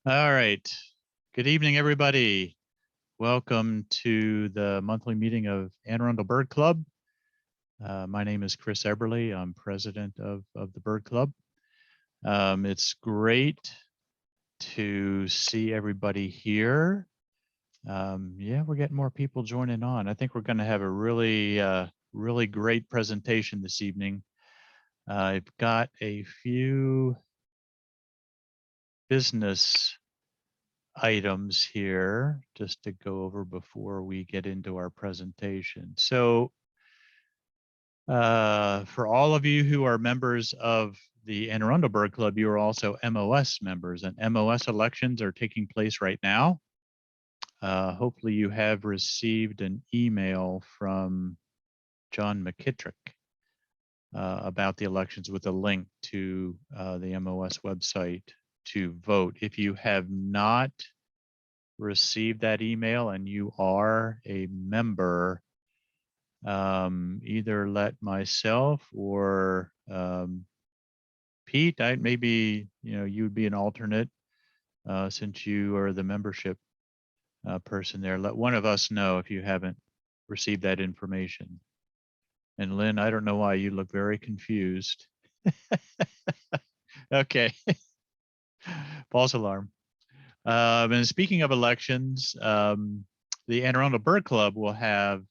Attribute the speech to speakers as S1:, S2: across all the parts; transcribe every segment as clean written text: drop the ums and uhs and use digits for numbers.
S1: All right. Good evening, everybody. Welcome to the monthly meeting of Arundel Bird Club. My name is Chris Eberly. I'm president of the Bird Club. It's great to see everybody here. Yeah, we're getting more people joining on. I think we're going to have a really great presentation this evening. I've got a few business items here just to go over before we get into our presentation. So for all of you who are members of the Arundel Bird Club, you are also MOS members, and MOS elections are taking place right now. Hopefully you have received an email from John McKittrick about the elections with a link to the MOS website to vote. If you have not received that email and you are a member, either let myself or Pete, maybe you would be an alternate since you are the membership person there. Let one of us know if you haven't received that information. And Lynn, I don't know why you look very confused. Okay. False alarm. And speaking of elections, the Anne Arundel Bird Club will have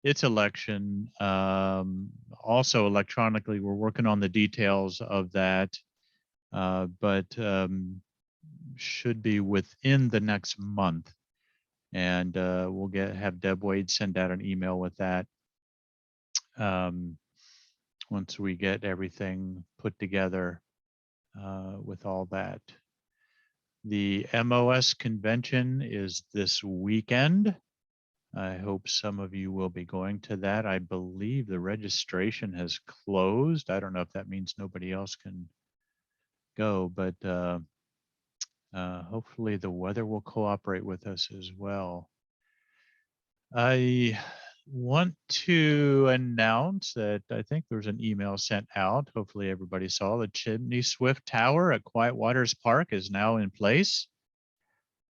S1: its election also electronically. We're working on the details of that, but should be within the next month. And we'll have Deb Wade send out an email with that once we get everything put together with all that. The MOS convention is this weekend. I hope some of you will be going to that. I believe the registration has closed. I don't know if that means nobody else can go, but hopefully the weather will cooperate with us as well. I want to announce that I think there's an email sent out. Hopefully everybody saw the Chimney Swift Tower at Quiet Waters Park is now in place.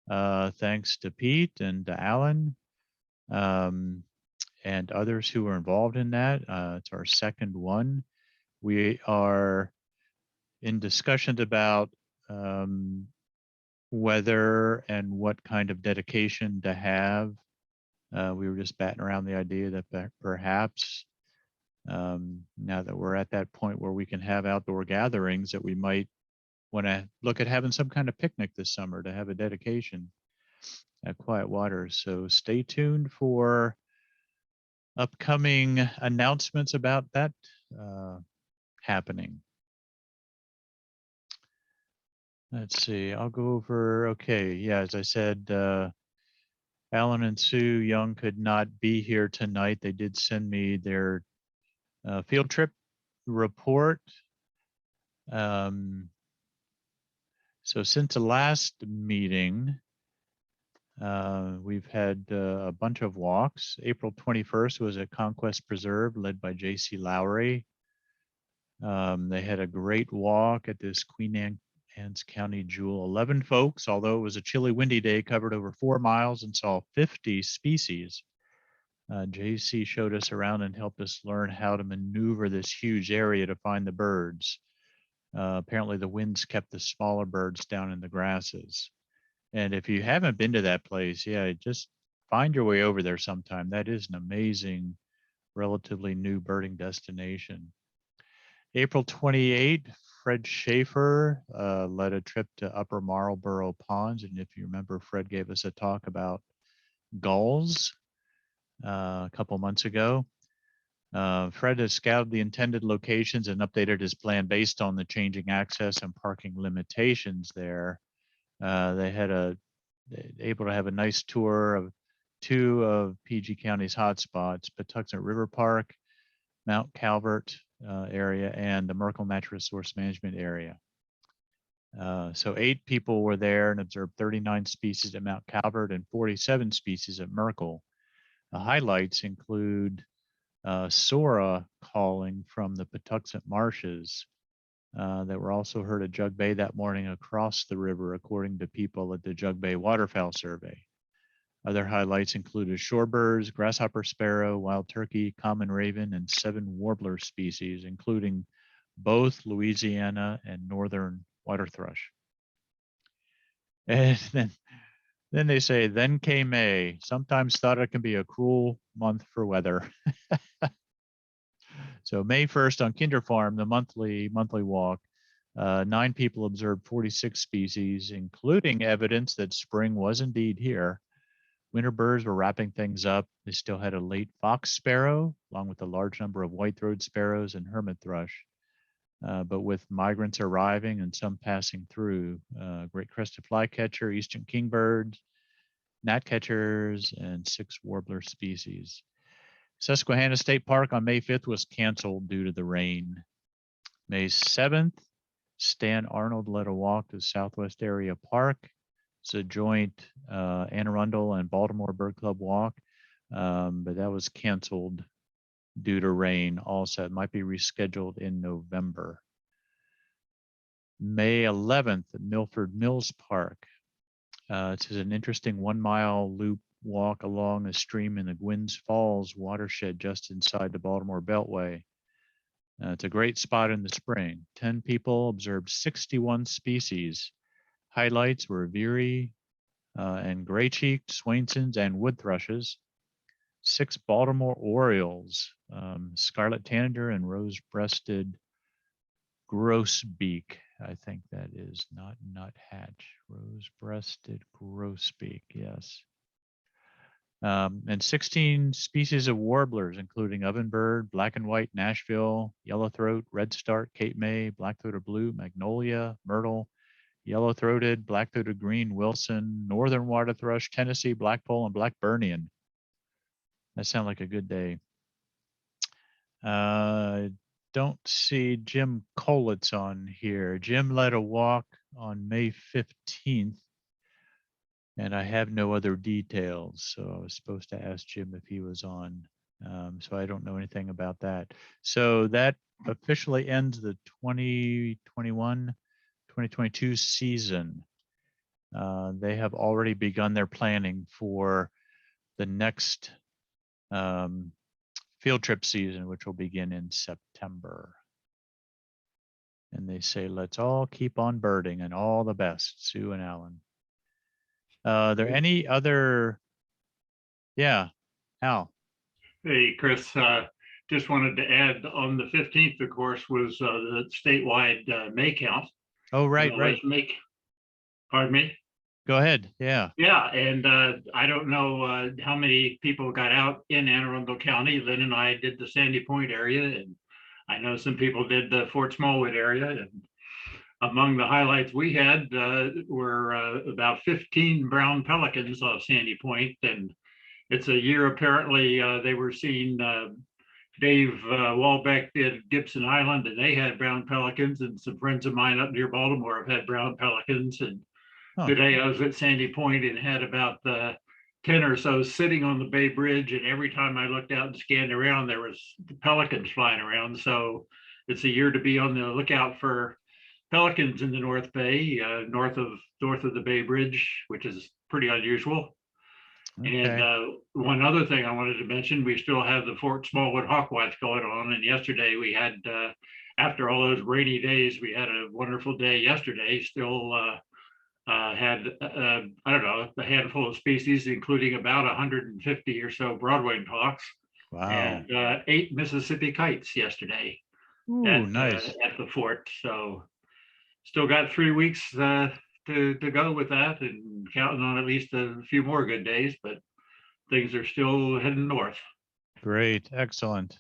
S1: Thanks to Pete and to Alan and others who were involved in that. It's our second one. We are in discussions about whether and what kind of dedication to have. We were just batting around the idea that perhaps now that we're at that point where we can have outdoor gatherings, that we might want to look at having some kind of picnic this summer to have a dedication at Quiet Waters. So stay tuned for upcoming announcements about that happening. Let's see, I'll go over, okay, yeah, as I said, Alan and Sue Young could not be here tonight. They did send me their field trip report. So since the last meeting, we've had a bunch of walks. April 21st was at Conquest Preserve led by J.C. Lowry. They had a great walk at this Queen Anne's County Jewel. 11 folks, although it was a chilly, windy day, covered over 4 miles and saw 50 species. JC showed us around and helped us learn how to maneuver this huge area to find the birds. Apparently the winds kept the smaller birds down in the grasses. And if you haven't been to that place, yeah, just find your way over there sometime. That is an amazing, relatively new birding destination. April 28th, Fred Schaefer led a trip to Upper Marlborough Ponds. And if you remember, Fred gave us a talk about gulls a couple months ago. Fred has scouted the intended locations and updated his plan based on the changing access and parking limitations there. They had able to have a nice tour of 2 of PG County's hotspots, Patuxent River Park, Mount Calvert area, and the Merkle Natural Resource Management area. So 8 people were there and observed 39 species at Mount Calvert and 47 species at Merkle. The highlights include Sora calling from the Patuxent marshes. that were also heard at Jug Bay that morning across the river, according to people at the Jug Bay Waterfowl Survey. Other highlights included shorebirds, grasshopper sparrow, wild turkey, common raven, and 7 warbler species, including both Louisiana and northern water thrush. And then they say, then came May. Sometimes thought it can be a cruel month for weather. So May 1st on Kinder Farm, the monthly walk, 9 people observed 46 species, including evidence that spring was indeed here. Winter birds were wrapping things up. They still had a late fox sparrow, along with a large number of white-throated sparrows and hermit thrush. But with migrants arriving and some passing through, great crested flycatcher, eastern kingbirds, gnatcatchers, and 6 warbler species. Susquehanna State Park on May 5th was canceled due to the rain. May 7th, Stan Arnold led a walk to Southwest Area Park. It's a joint Arundel and Baltimore Bird Club walk, but that was canceled due to rain also. It might be rescheduled in November. May 11th at Milford Mills Park. It's an interesting 1-mile loop walk along a stream in the Gwynns Falls watershed just inside the Baltimore Beltway. It's a great spot in the spring. 10 people observed 61 species. Highlights were veery and gray-cheeked swainsons and wood thrushes, 6 Baltimore orioles, scarlet tanager and rose-breasted grosbeak. I think that is not nuthatch. Rose-breasted grosbeak, yes. And 16 species of warblers, including ovenbird, black and white Nashville, yellowthroat, redstart, Cape May, black-throated blue, magnolia, myrtle, yellow-throated, black-throated green, Wilson, northern water thrush, Tennessee, blackpoll, and blackburnian. That sounds like a good day. Don't see Jim Kolitz on here. Jim led a walk on May 15th, and I have no other details. So I was supposed to ask Jim if he was on. So I don't know anything about that. So that officially ends the 2021-2022 season. They have already begun their planning for the next field trip season, which will begin in September. And they say, let's all keep on birding, and all the best, Sue and Alan. Are there any other? Yeah, Al.
S2: Hey, Chris, just wanted to add on the 15th, of course, was the statewide May count.
S1: Oh, right.
S2: Pardon me?
S1: Go ahead. Yeah.
S2: Yeah, and I don't know how many people got out in Anne Arundel County. Lynn and I did the Sandy Point area, and I know some people did the Fort Smallwood area. And among the highlights we had were about 15 brown pelicans off Sandy Point, and it's a year apparently they were seen. Dave Walbeck did Gibson Island, and they had brown pelicans, and some friends of mine up near Baltimore have had brown pelicans. And today I was at Sandy Point and had about 10 or so sitting on the Bay Bridge, and every time I looked out and scanned around, there was pelicans flying around. So it's a year to be on the lookout for pelicans in the North Bay, north of the Bay Bridge, which is pretty unusual. Okay. And one other thing I wanted to mention, we still have the Fort Smallwood Hawk Watch going on. And yesterday we had, after all those rainy days, we had a wonderful day yesterday. Still had, I don't know, a handful of species, including about 150 or so broadwing hawks. Wow. And 8 Mississippi kites yesterday.
S1: Ooh, nice.
S2: At the fort. So still got 3 weeks to go with that, and counting on at least a few more good days, but things are still heading north.
S1: Great. Excellent.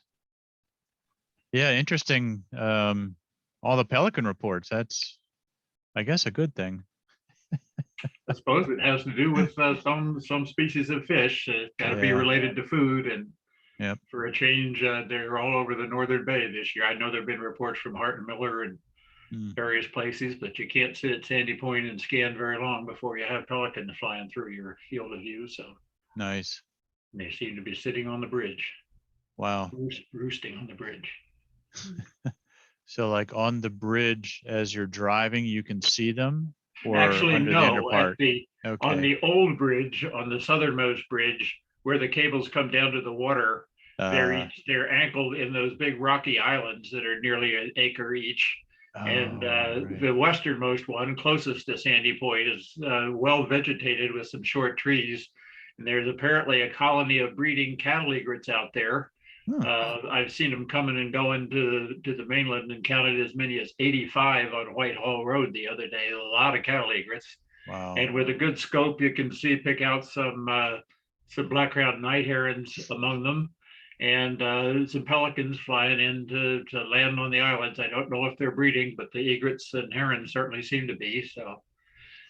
S1: Yeah, interesting. All the pelican reports. That's, I guess, a good thing.
S2: I suppose it has to do with some species of fish. It's got to be related to food, and for a change, they're all over the Northern Bay this year. I know there have been reports from Hart and Miller and various places, but you can't sit at Sandy Point and scan very long before you have pelicans flying through your field of view. So
S1: nice.
S2: They seem to be sitting on the bridge.
S1: Wow.
S2: Roosting on the bridge.
S1: So like on the bridge as you're driving, you can see them, or
S2: Actually,
S1: under the
S2: no,
S1: underpart?
S2: on
S1: Okay.
S2: the old bridge, on the southernmost bridge, where the cables come down to the water, they're anchored in those big rocky islands that are nearly an acre each. And
S1: right.
S2: the westernmost one, closest to Sandy Point, is well vegetated with some short trees. And there's apparently a colony of breeding cattle egrets out there. I've seen them coming and going to the mainland and counted as many as 85 on Whitehall Road the other day. A lot of cattle egrets.
S1: Wow.
S2: And with a good scope, you can pick out some black-crowned night herons among them, and some pelicans flying in to land on the islands. I don't know if they're breeding, but the egrets and herons certainly seem to be. So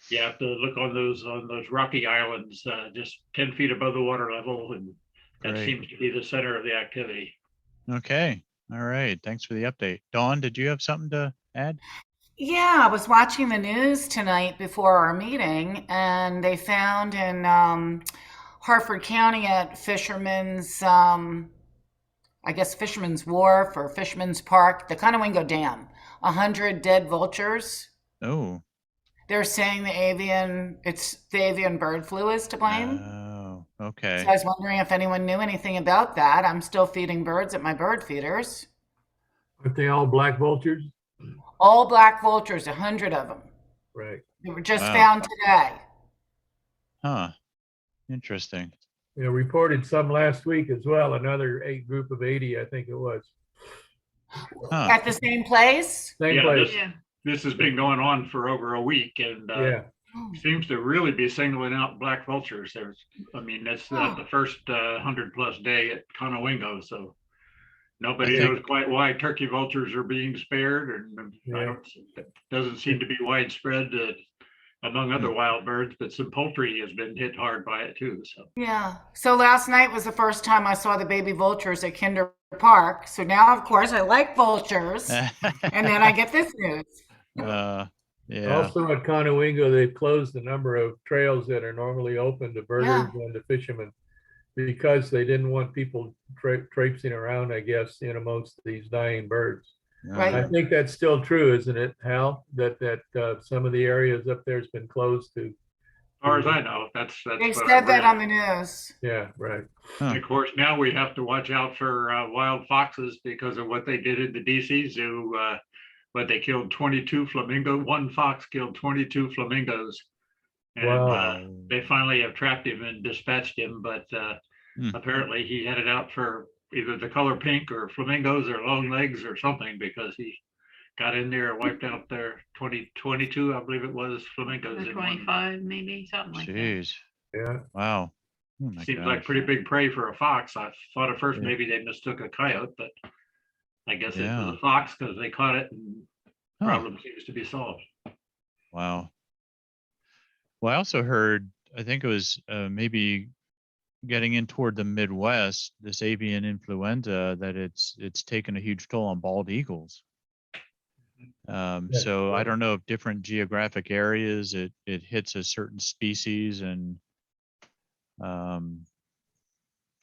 S2: you have to look on those rocky islands, just 10 feet above the water level, and that seems to be the center of the activity.
S1: Okay. All right. Thanks for the update. Dawn, did you have something to add?
S3: Yeah, I was watching the news tonight before our meeting, and they found in Harford County at Fisherman's, I guess Fisherman's Wharf or Fisherman's Park, the Conowingo Dam, 100 dead vultures.
S1: Oh.
S3: They're saying the avian bird flu is to blame.
S1: Oh, okay.
S3: So I was wondering if anyone knew anything about that. I'm still feeding birds at my bird feeders.
S4: Aren't they all black vultures?
S3: All black vultures, 100 of them.
S4: Right.
S3: They were just found today.
S1: Huh. Interesting.
S4: You know, reported some last week as well, another group of 80, I think it was.
S1: Huh.
S3: At the same place?
S4: Same place.
S2: This has been going on for over a week, and seems to really be singling out black vultures. That's the first 100+ day at Conowingo, so nobody knows quite why turkey vultures are being spared, and it doesn't seem to be widespread among other wild birds, but some poultry has been hit hard by it too. So
S3: yeah. So last night was the first time I saw the baby vultures at Kinder Park. So now, of course, I like vultures, and then I get this news.
S1: Yeah.
S4: Also at Conowingo, they've closed a number of trails that are normally open to birders and to fishermen because they didn't want people traipsing around, I guess, in amongst these dying birds.
S3: Right.
S4: I think that's still true, isn't it, Hal? That some of the areas up there has been closed to.
S2: As far as I know, that's
S3: they said that on the news.
S4: Yeah, right.
S2: Of course, now we have to watch out for wild foxes because of what they did at the DC Zoo. But they killed 22 flamingo. One fox killed 22 flamingos, and they finally have trapped him and dispatched him. But apparently, he headed out for either the color pink or flamingos or long legs or something, because he got in there and wiped out their 22, I believe it was, flamingos.
S5: 25, maybe something like that.
S1: Jeez.
S4: Yeah.
S1: Wow. Oh
S2: Seems like pretty big prey for a fox. I thought at first maybe they mistook a coyote, but I guess it was a fox because they caught it, and the problem seems to be solved.
S1: Wow. Well, I also heard, I think it was maybe getting in toward the Midwest, this avian influenza, that it's taken a huge toll on bald eagles. So I don't know if different geographic areas it hits a certain species and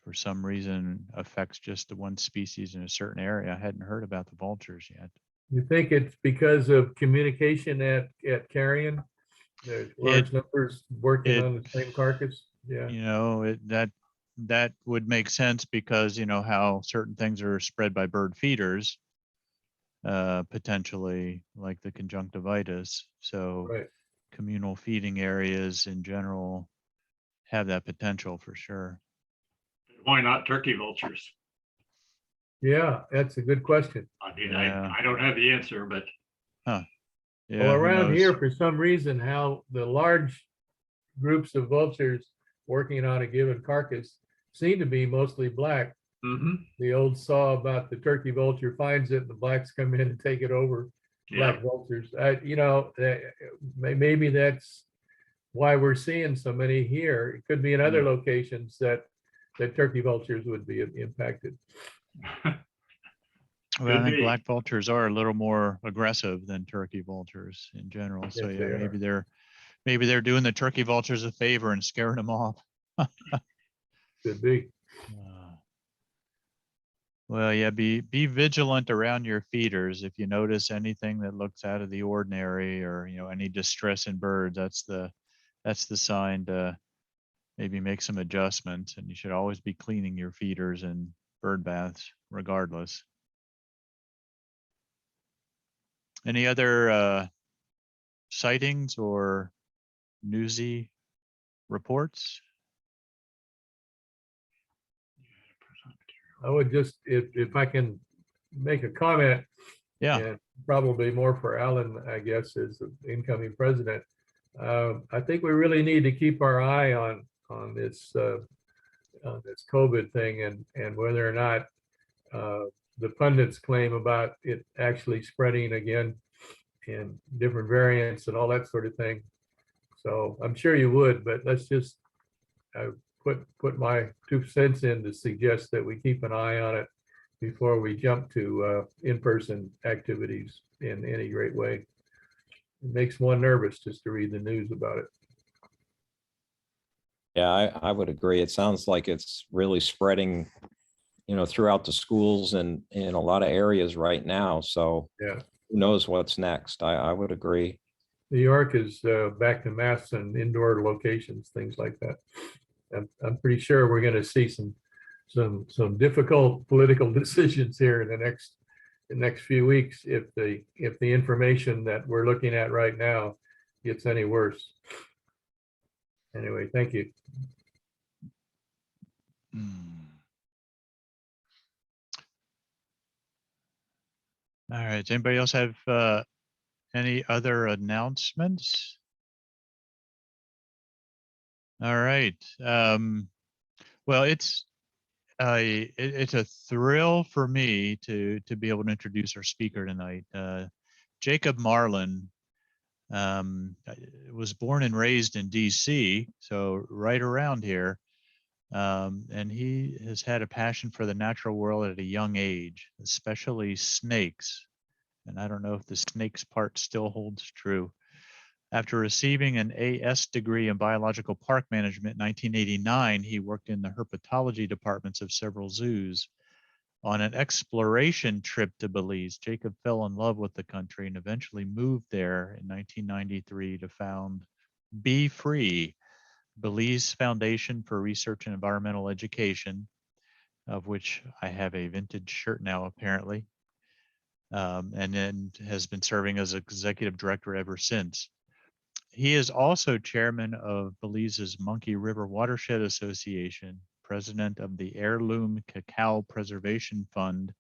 S1: for some reason affects just the one species in a certain area. I hadn't heard about the vultures yet. You
S4: think it's because of communication at carrion? There's large numbers working on the same carcass. Yeah.
S1: You know, that would make sense because you know how certain things are spread by bird feeders, potentially like the conjunctivitis. So communal feeding areas in general have that potential for sure.
S2: Why not turkey vultures?
S4: Yeah, that's a good question.
S2: I mean, I don't have the answer, but
S4: well, around here, for some reason, how the large groups of vultures working on a given carcass seem to be mostly black. The old saw about the turkey vulture finds it and the blacks come in and take it over. Black vultures. You know, maybe that's why we're seeing so many here. It could be in other locations that turkey vultures would be impacted.
S1: Well, I think black vultures are a little more aggressive than turkey vultures in general. So yeah, maybe they're doing the turkey vultures a favor and scaring them off.
S4: Could be.
S1: Well, yeah, be vigilant around your feeders. If you notice anything that looks out of the ordinary, or any distress in birds, that's the sign to maybe make some adjustments. And you should always be cleaning your feeders and bird baths regardless. Any other sightings or newsy reports?
S4: I would just, if I can make a comment,
S1: Yeah.
S4: and probably more for Alan, I guess, as the incoming president. I think we really need to keep our eye on this COVID thing, and whether or not the pundits claim about it actually spreading again in different variants and all that sort of thing. So I'm sure you would, but let's just put my 2 cents in to suggest that we keep an eye on it before we jump to in-person activities in any great way. It makes one nervous just to read the news about it.
S6: Yeah, I would agree. It sounds like it's really spreading, throughout the schools and in a lot of areas right now. So
S4: yeah,
S6: who knows what's next? I would agree.
S4: New York is back to masks and indoor locations, things like that. I'm pretty sure we're going to see some difficult political decisions here in the next few weeks if the information that we're looking at right now gets any worse. Anyway, thank you.
S1: All right. Does anybody else have any other announcements? All right. Well, it's a thrill for me to be able to introduce our speaker tonight. Jacob Marlin was born and raised in DC, so right around here. And he has had a passion for the natural world at a young age, especially snakes. And I don't know if the snakes part still holds true. After receiving an AS degree in biological park management in 1989, he worked in the herpetology departments of several zoos. On an exploration trip to Belize, Jacob fell in love with the country and eventually moved there in 1993 to found BFREE, Belize Foundation for Research and Environmental Education, of which I have a vintage shirt now, apparently, and then has been serving as executive director ever since. He is also chairman of Belize's Monkey River Watershed Association, president of the Heirloom Cacao Preservation Fund,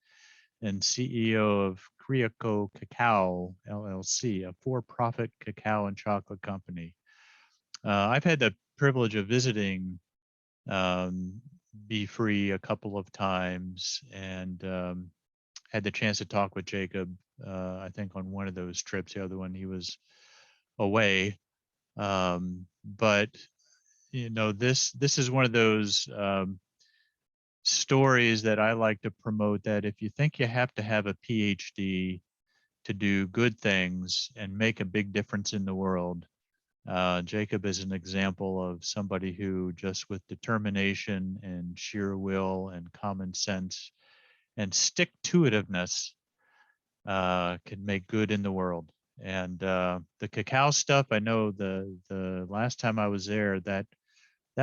S1: and CEO of Criaco Cacao, LLC, a for-profit cacao and chocolate company. I've had the privilege of visiting BFREE a couple of times, and had the chance to talk with Jacob, I think on one of those trips. The other one, he was away. But this is one of those stories that I like to promote, that if you think you have to have a PhD to do good things and make a big difference in the world, Jacob is an example of somebody who, just with determination and sheer will and common sense and stick-to-itiveness, can make good in the world. And the cacao stuff, I know the last time I was there, that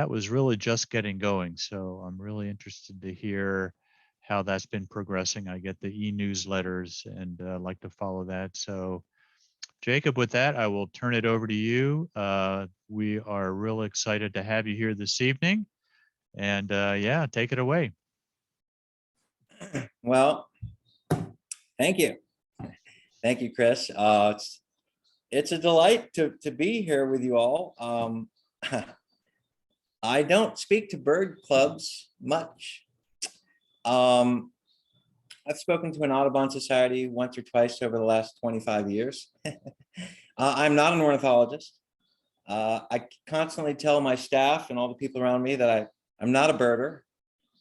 S1: was really just getting going. So I'm really interested to hear how that's been progressing. I get the e-newsletters and like to follow that. So Jacob, with that, I will turn it over to you. We are real excited to have you here this evening. And yeah, take it away.
S7: Well, thank you. Thank you, Chris. It's a delight to be here with you all. I don't speak to bird clubs much. I've spoken to an Audubon Society once or twice over the last 25 years. I'm not an ornithologist. I constantly tell my staff and all the people around me that I'm not a birder.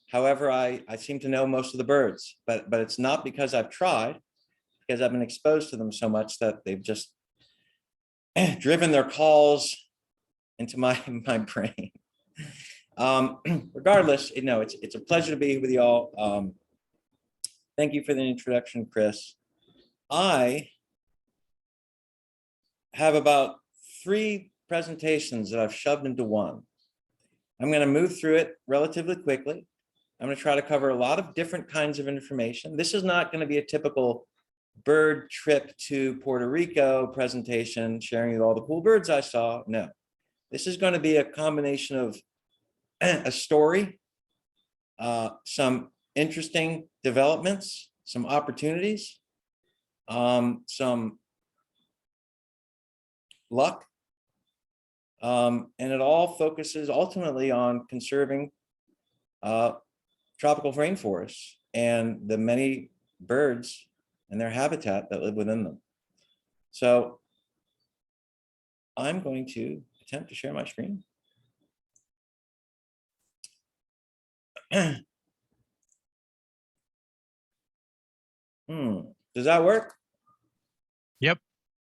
S7: However, I seem to know most of the birds, but it's not because I've tried, because I've been exposed to them so much that they've just driven their calls into my brain. Regardless, it's a pleasure to be with you all. Thank you for the introduction, Chris. I have about 3 presentations that I've shoved into one. I'm going to move through it relatively quickly. I'm going to try to cover a lot of different kinds of information. This is not going to be a typical bird trip to Puerto Rico presentation, sharing you all the cool birds I saw. No, this is going to be a combination of a story, some interesting developments, some opportunities, some luck, and it all focuses ultimately on conserving tropical rainforests and the many birds and their habitat that live within them. So I'm going to attempt to share my screen. Does that work?
S1: Yep,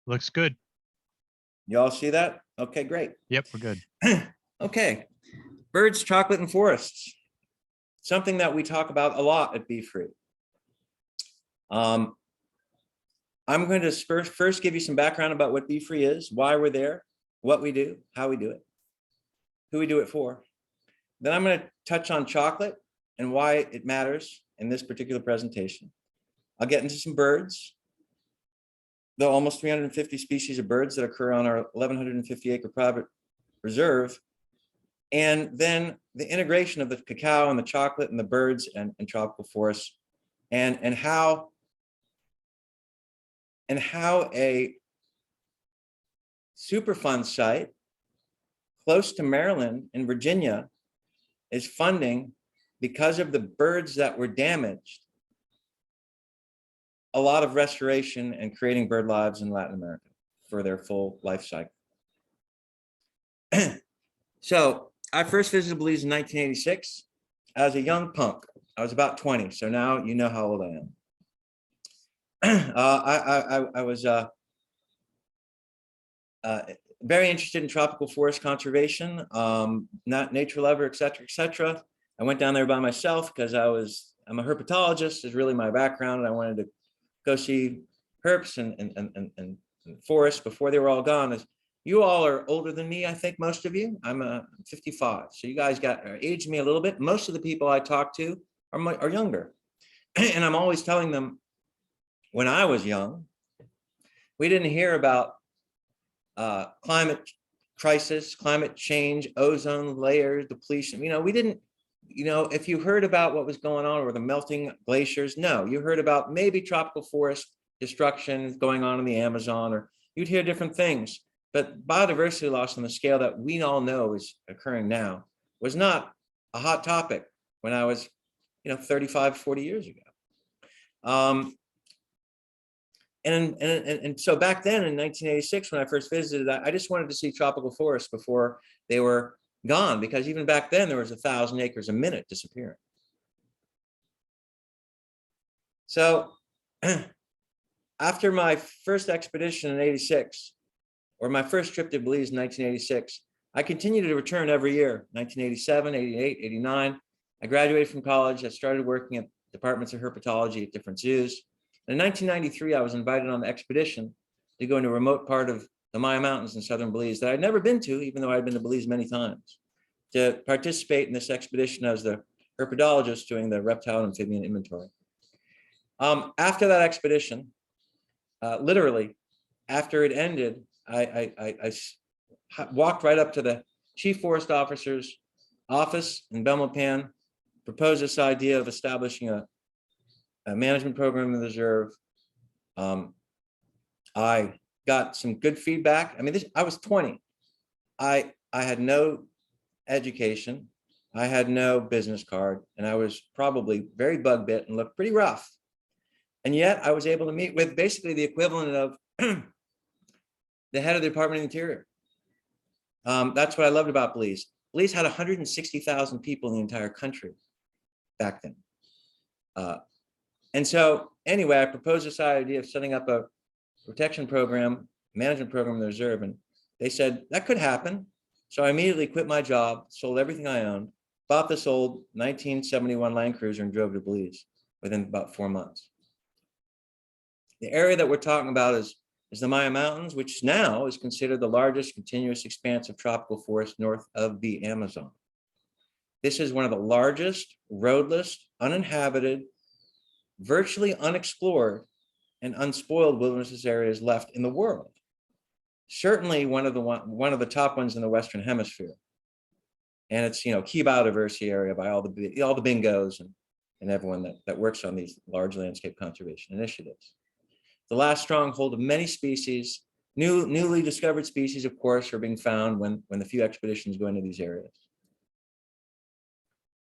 S1: looks good.
S7: Y'all see that? Okay, great.
S1: Yep, we're good.
S7: Okay, birds, chocolate, and forests. Something that we talk about a lot at BFREE. I'm going to first give you some background about what BFREE is, why we're there, what we do, how we do it, who we do it for. Then I'm going to touch on chocolate and why it matters in this particular presentation. I'll get into some birds, the almost 350 species of birds that occur on our 1,150 acre private reserve, and then the integration of the cacao and the chocolate and the birds and tropical forests, and how a Superfund site close to Maryland in Virginia is funding, because of the birds that were damaged, a lot of restoration and creating bird lives in Latin America for their full life cycle. So I first visited Belize in 1986 as a young punk. I was about 20, so now you know how old I am. I was very interested in tropical forest conservation, not nature lover, et cetera, et cetera. I went down there by myself because I'm a herpetologist, is really my background, and I wanted to go see herps and forests before they were all gone. You all are older than me, I think most of you. I'm 55, so you guys aged me a little bit. Most of the people I talk to are younger, and I'm always telling them, when I was young, we didn't hear about climate crisis, climate change, ozone layer depletion. We didn't, if you heard about what was going on or the melting glaciers, no, you heard about maybe tropical forest destruction going on in the Amazon, or you'd hear different things. But biodiversity loss on the scale that we all know is occurring now was not a hot topic when I was, 35, 40 years ago. And so back then in 1986, when I first visited, I just wanted to see tropical forests before they were gone, because even back then there was 1,000 acres a minute disappearing. So after my first expedition in 86, or my first trip to Belize in 1986, I continued to return every year, 1987, 88, 89. I graduated from college. I started working at departments of herpetology at different zoos. In 1993, I was invited on an expedition to go into a remote part of the Maya Mountains in southern Belize that I'd never been to, even though I'd been to Belize many times, to participate in this expedition as the herpetologist doing the reptile and amphibian inventory. After that expedition, literally, after it ended, I walked right up to the chief forest officer's office in Belmopan, proposed this idea of establishing a management program in the reserve. I got some good feedback. I mean, I was 20. I had no education. I had no business card, and I was probably very bug bit and looked pretty rough. And yet I was able to meet with basically the equivalent of the head of the Department of Interior. That's what I loved about Belize. Belize had 160,000 people in the entire country back then. And so anyway, I proposed this idea of setting up a protection program, management program in the reserve, and they said that could happen. So I immediately quit my job, sold everything I owned, bought this old 1971 Land Cruiser and drove to Belize. within about 4 months. The area that we're talking about is the Maya Mountains, which now is considered the largest continuous expanse of tropical forest north of the Amazon. This is one of the largest roadless, uninhabited, virtually unexplored, and unspoiled wilderness areas left in the world. Certainly one of the top ones in the Western Hemisphere. And it's, you know, key biodiversity area by all the bingos and everyone that works on these large landscape conservation initiatives. The last stronghold of many species, newly discovered species, of course, are being found when the few expeditions go into these areas.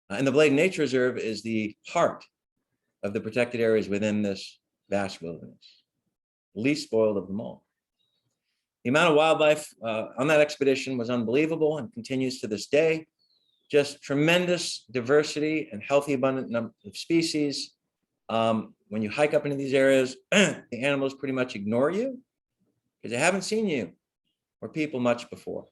S7: And the Bladen Nature Reserve is the heart of the protected areas within this vast wilderness, least spoiled of them all. The amount of wildlife on that expedition was unbelievable and continues to this day. Just tremendous diversity and healthy, abundant number of species. When you hike up into these areas, the animals pretty much ignore you because they haven't seen you or people much before.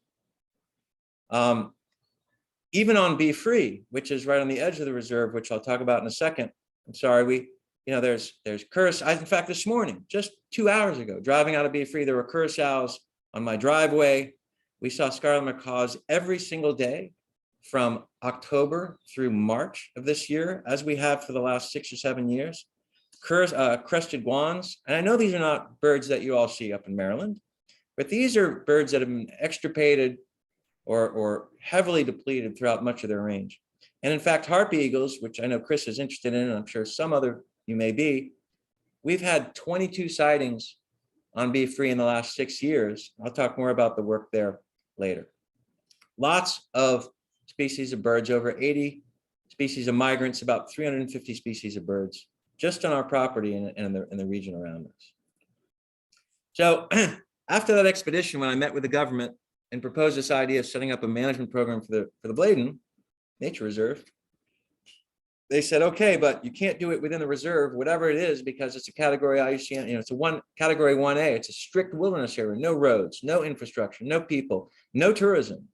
S7: Even on BFREE, which is right on the edge of the reserve, which I'll talk about in a second. I'm sorry, there's curassows. In fact, this morning, just 2 hours ago, driving out of BFREE, there were curassows on my driveway. We saw scarlet macaws every single day from October through March of this year, as we have for the last 6 or 7 years. Crested guans, and I know these are not birds that you all see up in Maryland, but these are birds that have been extirpated or heavily depleted throughout much of their range. And in fact, harpy eagles, which I know Chris is interested in, and I'm sure some other you may be, we've had 22 sightings on BFREE in the last 6 years. I'll talk more about the work there later. Lots of species of birds, over 80 species of migrants, about 350 species of birds, just on our property and in the region around us. So after that expedition, when I met with the government and proposed this idea of setting up a management program for the Bladen Nature Reserve, they said, okay, but you can't do it within the reserve, whatever it is, because it's a category IUCN, it's a category 1A, it's a strict wilderness area, no roads, no infrastructure, no people, no tourism,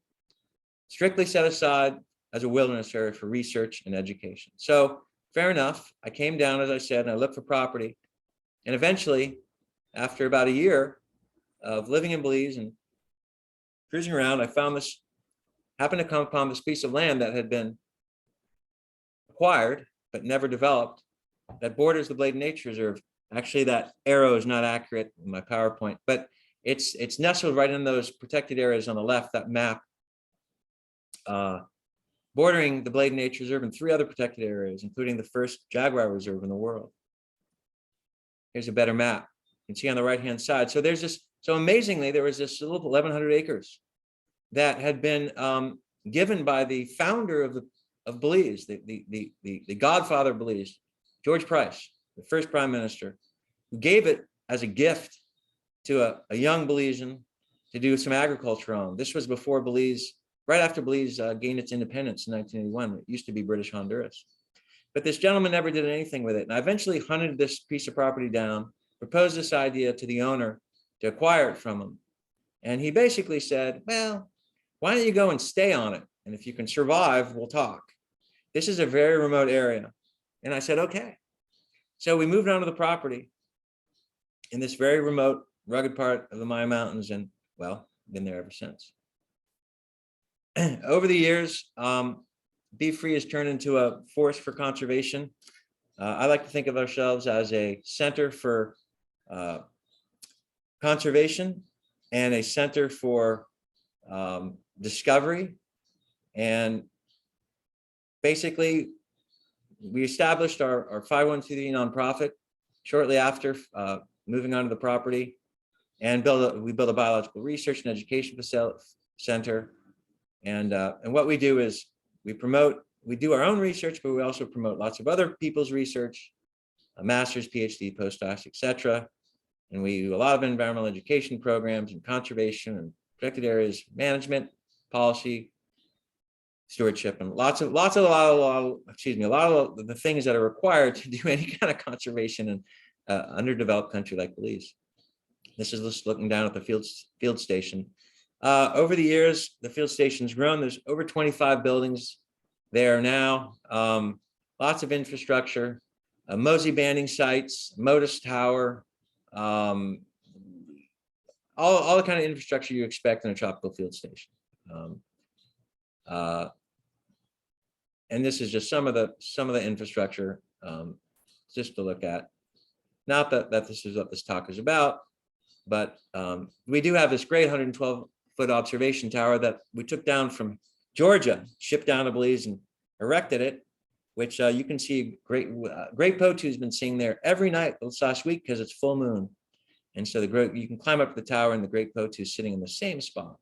S7: strictly set aside as a wilderness area for research and education. So fair enough, I came down, as I said, and I looked for property. And eventually, after about a year of living in Belize and cruising around, I happened to come upon this piece of land that had been acquired, but never developed, that borders the Bladen Nature Reserve. Actually, that arrow is not accurate in my PowerPoint, but it's nestled right in those protected areas on the left, that map, bordering the Bladen Nature Reserve and 3 other protected areas, including the first jaguar reserve in the world. Here's a better map. You can see on the right-hand side. So so amazingly, there was this little 1,100 acres that had been given by the founder of Belize, the godfather of Belize, George Price, the first prime minister, who gave it as a gift to a young Belizean to do some agriculture on. This was before Belize, right after Belize gained its independence in 1981. It used to be British Honduras. But this gentleman never did anything with it. And I eventually hunted this piece of property down, proposed this idea to the owner to acquire it from him. And he basically said, well, why don't you go and stay on it? And if you can survive, we'll talk. This is a very remote area. And I said, okay. So we moved onto the property in this very remote, rugged part of the Maya Mountains, and well, been there ever since. Over the years, BFREE has turned into a force for conservation. I like to think of ourselves as a center for conservation and a center for discovery. And basically, we established our 501c3 nonprofit shortly after moving onto the property, and we built a biological research and education center. And what we do is we do our own research, but we also promote lots of other people's research, a master's, PhD, postdocs, etc. And we do a lot of environmental education programs and conservation and protected areas management, policy, stewardship, and a lot of the things that are required to do any kind of conservation in underdeveloped country like Belize. This is just looking down at the field station. Over the years, the field station's grown. There's over 25 buildings there now. Lots of infrastructure. Mosey banding sites, Modus Tower, all the kind of infrastructure you expect in a tropical field station. And this is just some of the infrastructure just to look at. Not that this is what this talk is about, but we do have this great 112-foot observation tower that we took down from Georgia, shipped down to Belize and erected it, which you can see great Potu has been seeing there every night this last week because it's full moon. And so you can climb up the tower and the great Potu is sitting in the same spot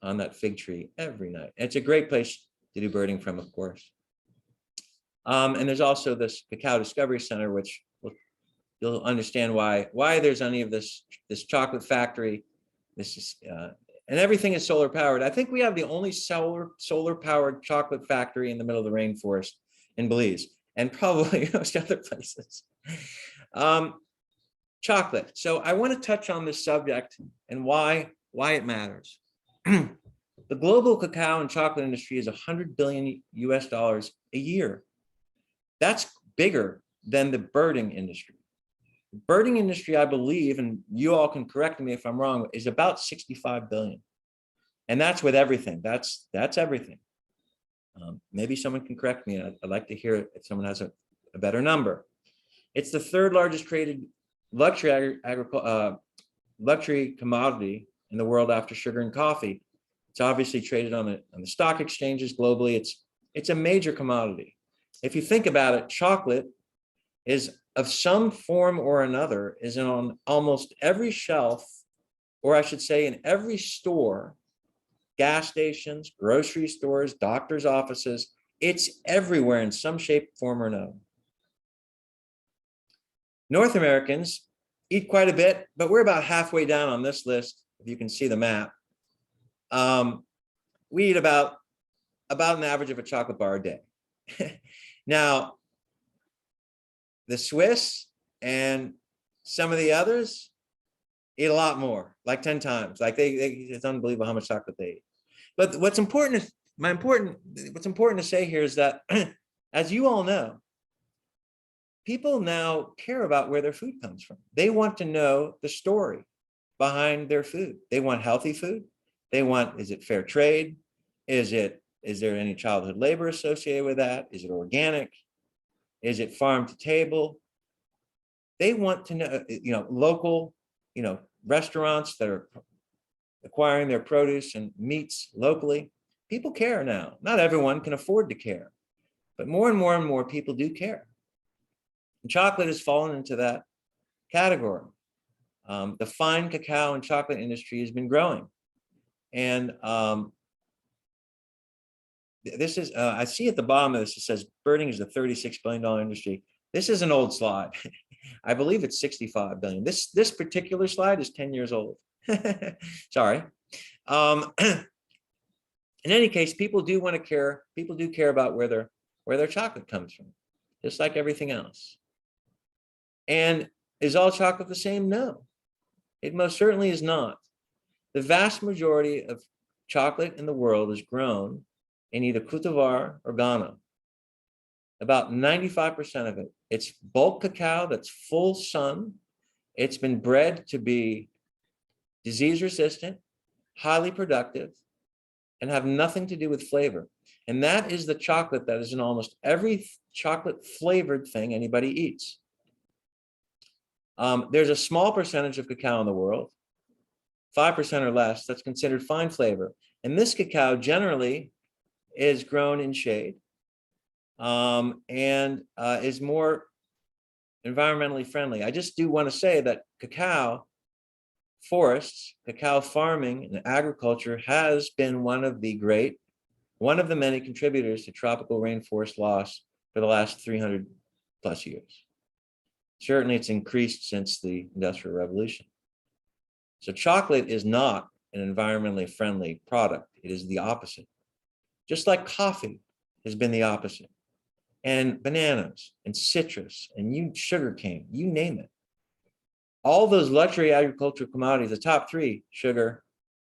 S7: on that fig tree every night. And it's a great place to do birding from, of course. And there's also this Cacao Discovery Center, which you'll understand why there's any of this chocolate factory. This is and everything is solar powered. I think we have the only solar powered chocolate factory in the middle of the rainforest in Belize, and probably most other places. Chocolate. So I want to touch on this subject and why it matters. The global cacao and chocolate industry is $100 billion US a year. That's bigger than the birding industry. The birding industry, I believe, and you all can correct me if I'm wrong, is about 65 billion. And that's with everything. That's everything. Maybe someone can correct me. I'd like to hear it if someone has a better number. It's the third largest traded luxury commodity in the world after sugar and coffee. It's obviously traded on the stock exchanges globally. It's a major commodity. If you think about it, chocolate is of some form or another is on almost every shelf, or I should say in every store, gas stations, grocery stores, doctors' offices. It's everywhere in some shape, form, or another. North Americans eat quite a bit, but we're about halfway down on this list, if you can see the map. We eat about an average of a chocolate bar a day. Now, the Swiss and some of the others eat a lot more, like 10 times. Like it's unbelievable how much chocolate they eat. But what's important to say here is that, as you all know, people now care about where their food comes from. They want to know the story behind their food. They want healthy food. They want, is it fair trade? Is there any childhood labor associated with that? Is it organic? Is it farm to table? They want to know, local, restaurants that are acquiring their produce and meats locally. People care now. Not everyone can afford to care, but more and more people do care. And chocolate has fallen into that category. The fine cacao and chocolate industry has been growing. And this is, I see at the bottom of this, it says birding is a $36 billion industry. This is an old slide. I believe it's 65 billion. This particular slide is 10 years old. Sorry. In any case, people do want to care. People do care about where their chocolate comes from, just like everything else. And is all chocolate the same? No, it most certainly is not. The vast majority of chocolate in the world is grown in either Côte d'Ivoire or Ghana. About 95% of it. It's bulk cacao that's full sun. It's been bred to be disease resistant, highly productive, and have nothing to do with flavor. And that is the chocolate that is in almost every chocolate flavored thing anybody eats. There's a small percentage of cacao in the world, 5% or less, that's considered fine flavor. And this cacao generally is grown in shade and is more environmentally friendly. I just do want to say that cacao forests, cacao farming and agriculture has been one of the many contributors to tropical rainforest loss for the last 300 plus years. Certainly it's increased since the Industrial Revolution. So chocolate is not an environmentally friendly product. It is the opposite. Just like coffee has been the opposite. And bananas and citrus and sugarcane, you name it. All those luxury agricultural commodities, the top three, sugar,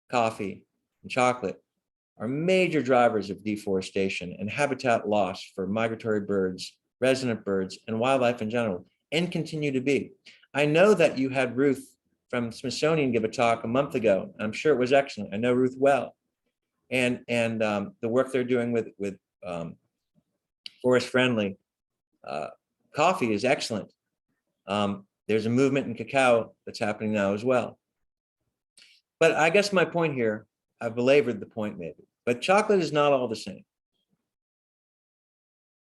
S7: coffee, and chocolate, are major drivers of deforestation and habitat loss for migratory birds, resident birds, and wildlife in general, and continue to be. I know that you had Ruth from Smithsonian give a talk a month ago. I'm sure it was excellent. I know Ruth well. And the work they're doing with forest friendly coffee is excellent. There's a movement in cacao that's happening now as well. But I guess my point here, I've belabored the point maybe, but chocolate is not all the same.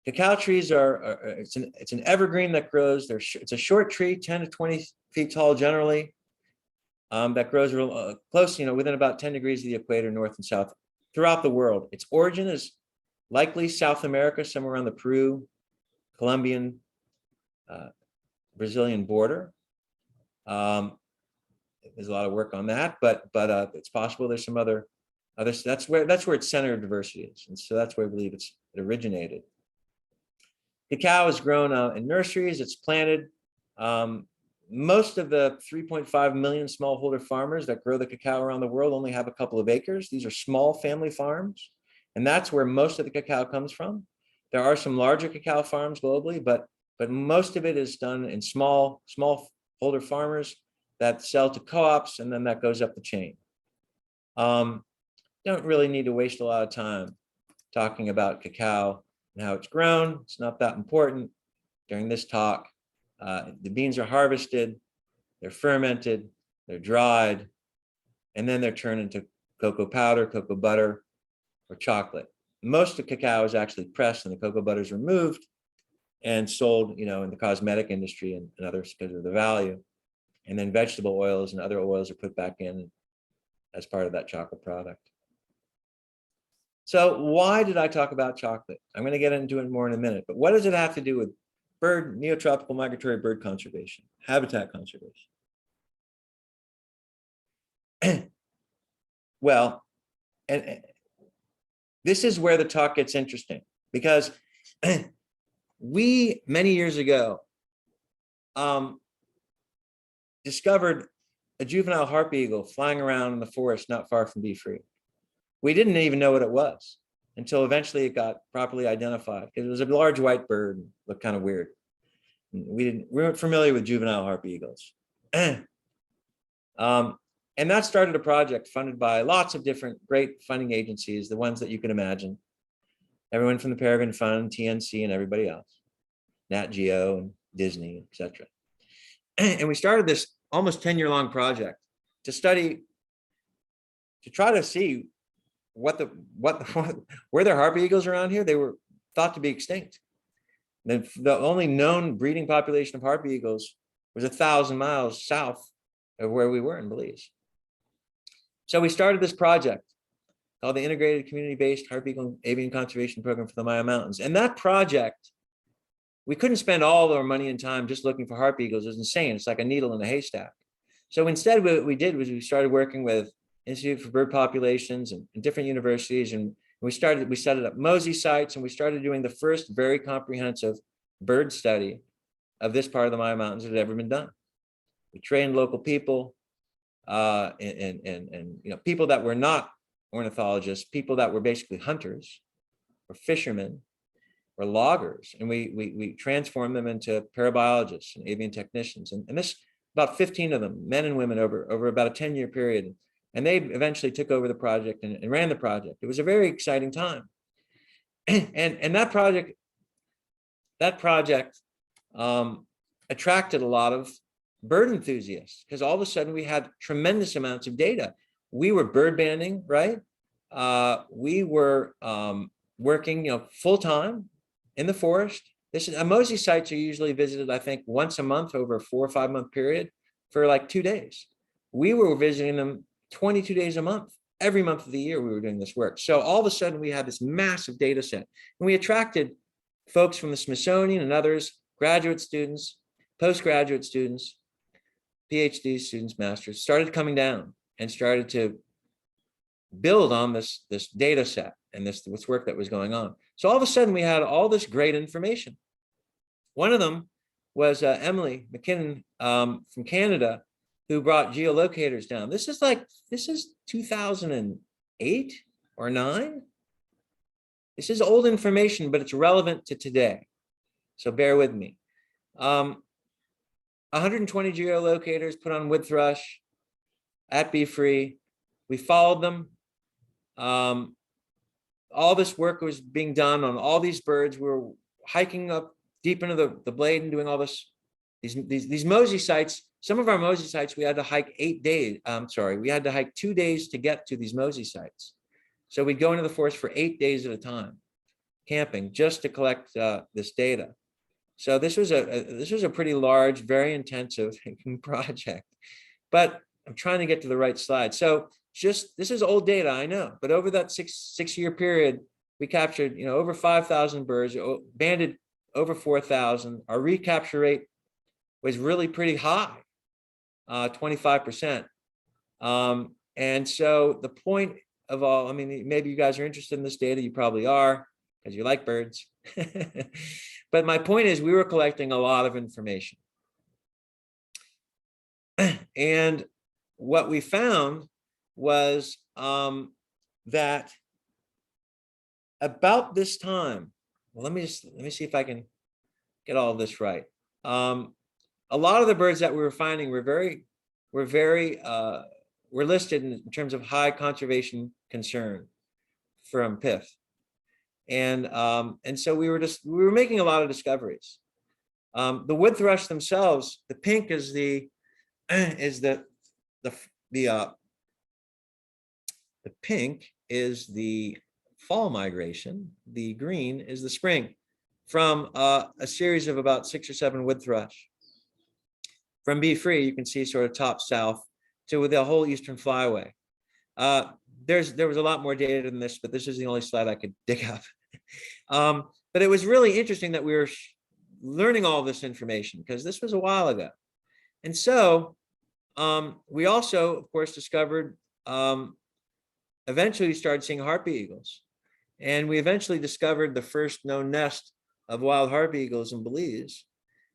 S7: Cacao trees it's an evergreen that grows. It's a short tree, 10 to 20 feet tall generally, that grows real close, within about 10 degrees of the equator, north and south, throughout the world. Its origin is likely South America, somewhere around the Peru, Colombian, Brazilian border. There's a lot of work on that, but it's possible there's some other that's where its center of diversity is, and so that's where I believe it originated. Cacao is grown in nurseries. It's planted. Most of the 3.5 million smallholder farmers that grow the cacao around the world only have a couple of acres. These are small family farms, and that's where most of the cacao comes from. There are some larger cacao farms globally, but most of it is done in smallholder farmers that sell to co-ops, and then that goes up the chain. Don't really need to waste a lot of time talking about cacao and how it's grown. It's not that important during this talk. The beans are harvested, they're fermented, they're dried, and then they're turned into cocoa powder, cocoa butter, or chocolate. Most of cacao is actually pressed and the cocoa butter is removed and sold, in the cosmetic industry and others because of the value. And then vegetable oils and other oils are put back in as part of that chocolate product. So why did I talk about chocolate? I'm going to get into it more in a minute, but what does it have to do with neotropical migratory bird conservation, habitat conservation? Well, and this is where the talk gets interesting, because we, many years ago, discovered a juvenile harpy eagle flying around in the forest not far from BFREE. We didn't even know what it was until eventually it got properly identified. It was a large white bird and looked kind of weird. We weren't familiar with juvenile harpy eagles. And that started a project funded by lots of different great funding agencies, the ones that you can imagine. Everyone from the Peregrine Fund, TNC, and everybody else, Nat Geo and Disney, etc. And we started this almost 10-year-long project to study, to try to see where there are harpy eagles around here. They were thought to be extinct. The only known breeding population of harpy eagles was 1,000 miles south of where we were in Belize. So we started this project called the Integrated Community-Based Harpy Eagle Avian Conservation Program for the Maya Mountains. And that project, we couldn't spend all of our money and time just looking for harpy eagles. It was insane. It's like a needle in a haystack. So instead, what we did was we started working with Institute for Bird Populations and different universities, and we set up Mosey sites, and we started doing the first very comprehensive bird study of this part of the Maya Mountains that had ever been done. We trained local people, and people that were not ornithologists, people that were basically hunters or fishermen or loggers, and we transformed them into parabiologists and avian technicians, and this about 15 of them, men and women, over about a 10-year period. And they eventually took over the project and ran the project. It was a very exciting time. And that project attracted a lot of bird enthusiasts, because all of a sudden we had tremendous amounts of data. We were bird banding, right? We were working, full-time in the forest. Mosey sites are usually visited, I think, once a month over a 4 or 5 month period for like 2 days. We were visiting them 22 days a month. Every month of the year we were doing this work. So all of a sudden we had this massive data set, and we attracted folks from the Smithsonian and others, graduate students, postgraduate students, PhD students, masters, started coming down and started to build on this data set and this work that was going on. So all of a sudden we had all this great information. One of them was Emily McKinnon from Canada, who brought geolocators down. This is 2008 or 9. This is old information, but it's relevant to today. So bear with me. 120 geolocators put on wood thrush at BFREE. We followed them. All this work was being done on all these birds. We were hiking up deep into the blade and doing all this, these mosey sites. Some of our mosey sites, we had to hike 8 days. We had to hike 2 days to get to these mosey sites. So we'd go into the forest for 8 days at a time, camping, just to collect this data. So this was a pretty large, very intensive project. But I'm trying to get to the right slide. So this is old data, I know, but over that six-year period, we captured over 5,000 birds, banded over 4,000. Our recapture rate was really pretty high, 25%. And so the point of all, I mean, maybe you guys are interested in this data, you probably are, because you like birds. But my point is, we were collecting a lot of information. And what we found was that about this time, well, let me see if I can get all of this right. A lot of the birds that we were finding were listed in terms of high conservation concern from PIF. And so we were making a lot of discoveries. The wood thrush themselves, the pink is the pink is the fall migration. The green is the spring, from a series of about 6 or 7 wood thrush. From BFREE, you can see sort of top south to the whole eastern flyway. There was a lot more data than this, but this is the only slide I could dig up. But it was really interesting that we were learning all this information, because this was a while ago. And so we also, of course, discovered, eventually we started seeing harpy eagles. And we eventually discovered the first known nest of wild harpy eagles in Belize.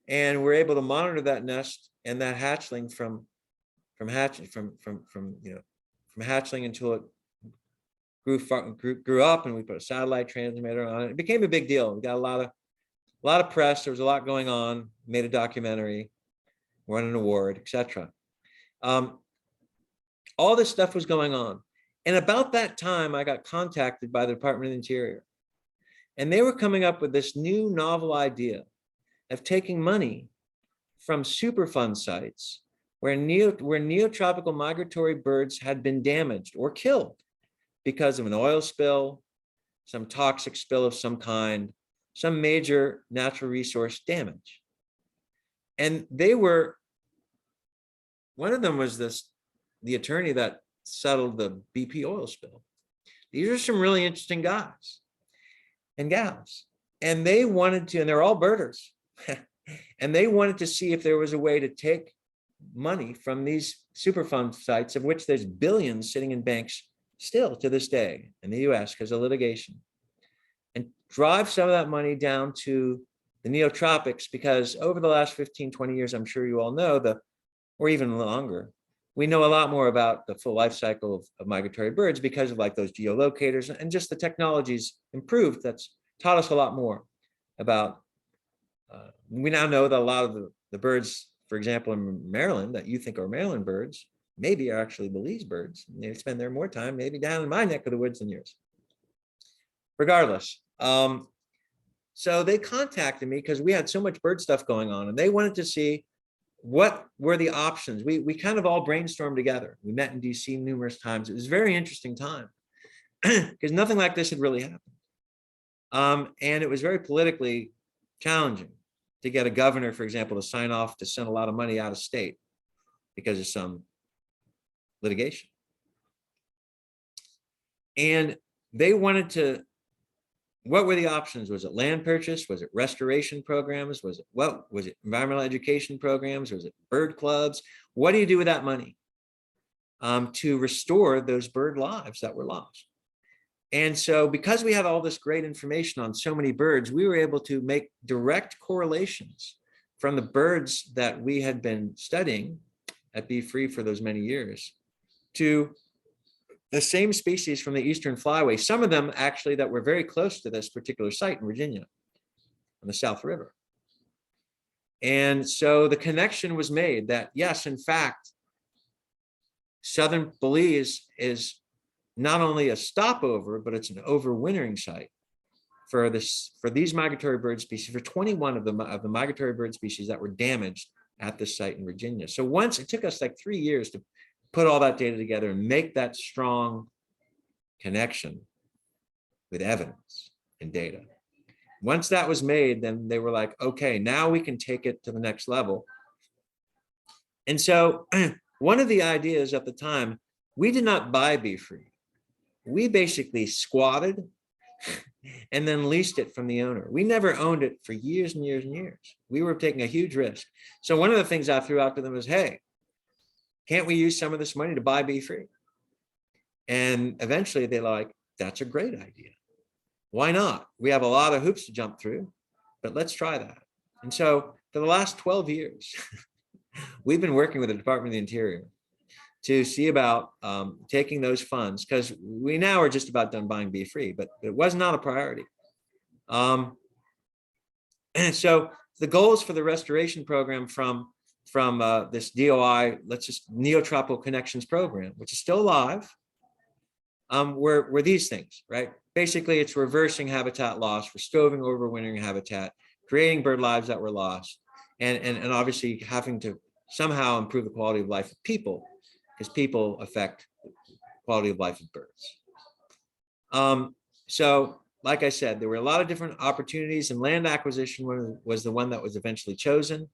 S7: And we're able to monitor that nest and that hatchling from hatchling until it grew up, and we put a satellite transmitter on it. It became a big deal. We got a lot of press. There was a lot going on. Made a documentary, won an award, etc. All this stuff was going on. And about that time, I got contacted by the Department of the Interior. And they were coming up with this new novel idea of taking money from Superfund sites where neotropical migratory birds had been damaged or killed because of an oil spill, some toxic spill of some kind, some major natural resource damage. And one of them was the attorney that settled the BP oil spill. These are some really interesting guys and gals. And they wanted to, and they're all birders, and they wanted to see if there was a way to take money from these Superfund sites, of which there's billions sitting in banks still to this day in the US because of litigation, and drive some of that money down to the neotropics, because over the last 15, 20 years, I'm sure you all know, or even longer, we know a lot more about the full life cycle of migratory birds because of like those geolocators, and just the technology's improved. That's taught us a lot more about, we now know that a lot of the birds, for example, in Maryland, that you think are Maryland birds, maybe are actually Belize birds. They spend their more time maybe down in my neck of the woods than yours. Regardless, so they contacted me because we had so much bird stuff going on, and they wanted to see what were the options. We kind of all brainstormed together. We met in DC numerous times. It was a very interesting time because nothing like this had really happened. And it was very politically challenging to get a governor, for example, to sign off to send a lot of money out of state because of some litigation. And they wanted to, what were the options? Was it land purchase? Was it restoration programs? Was it environmental education programs? Was it bird clubs? What do you do with that money to restore those bird lives that were lost? And so because we had all this great information on so many birds, we were able to make direct correlations from the birds that we had been studying at BFREE for those many years to the same species from the Eastern Flyway, some of them actually that were very close to this particular site in Virginia on the South River. And so the connection was made that, yes, in fact, southern Belize is not only a stopover, but it's an overwintering site for these migratory bird species, for 21 of the migratory bird species that were damaged at this site in Virginia. So once it took us like 3 years to put all that data together and make that strong connection with evidence and data. Once that was made, then they were like, okay, now we can take it to the next level. And so one of the ideas at the time, we did not buy BFREE. We basically squatted and then leased it from the owner. We never owned it for years and years and years. We were taking a huge risk. So one of the things I threw out to them was, hey, can't we use some of this money to buy BFREE? And eventually they're like, that's a great idea. Why not? We have a lot of hoops to jump through, but let's try that. And so for the last 12 years, we've been working with the Department of the Interior to see about taking those funds, because we now are just about done buying BFREE, but it was not a priority. And so the goals for the restoration program from this DOI, let's just Neotropical Connections program, which is still alive, were these things, right? Basically, it's reversing habitat loss, restoring overwintering habitat, creating bird lives that were lost, and obviously having to somehow improve the quality of life of people, because people affect the quality of life of birds. So, like I said, there were a lot of different opportunities, and land acquisition was the one that was eventually chosen.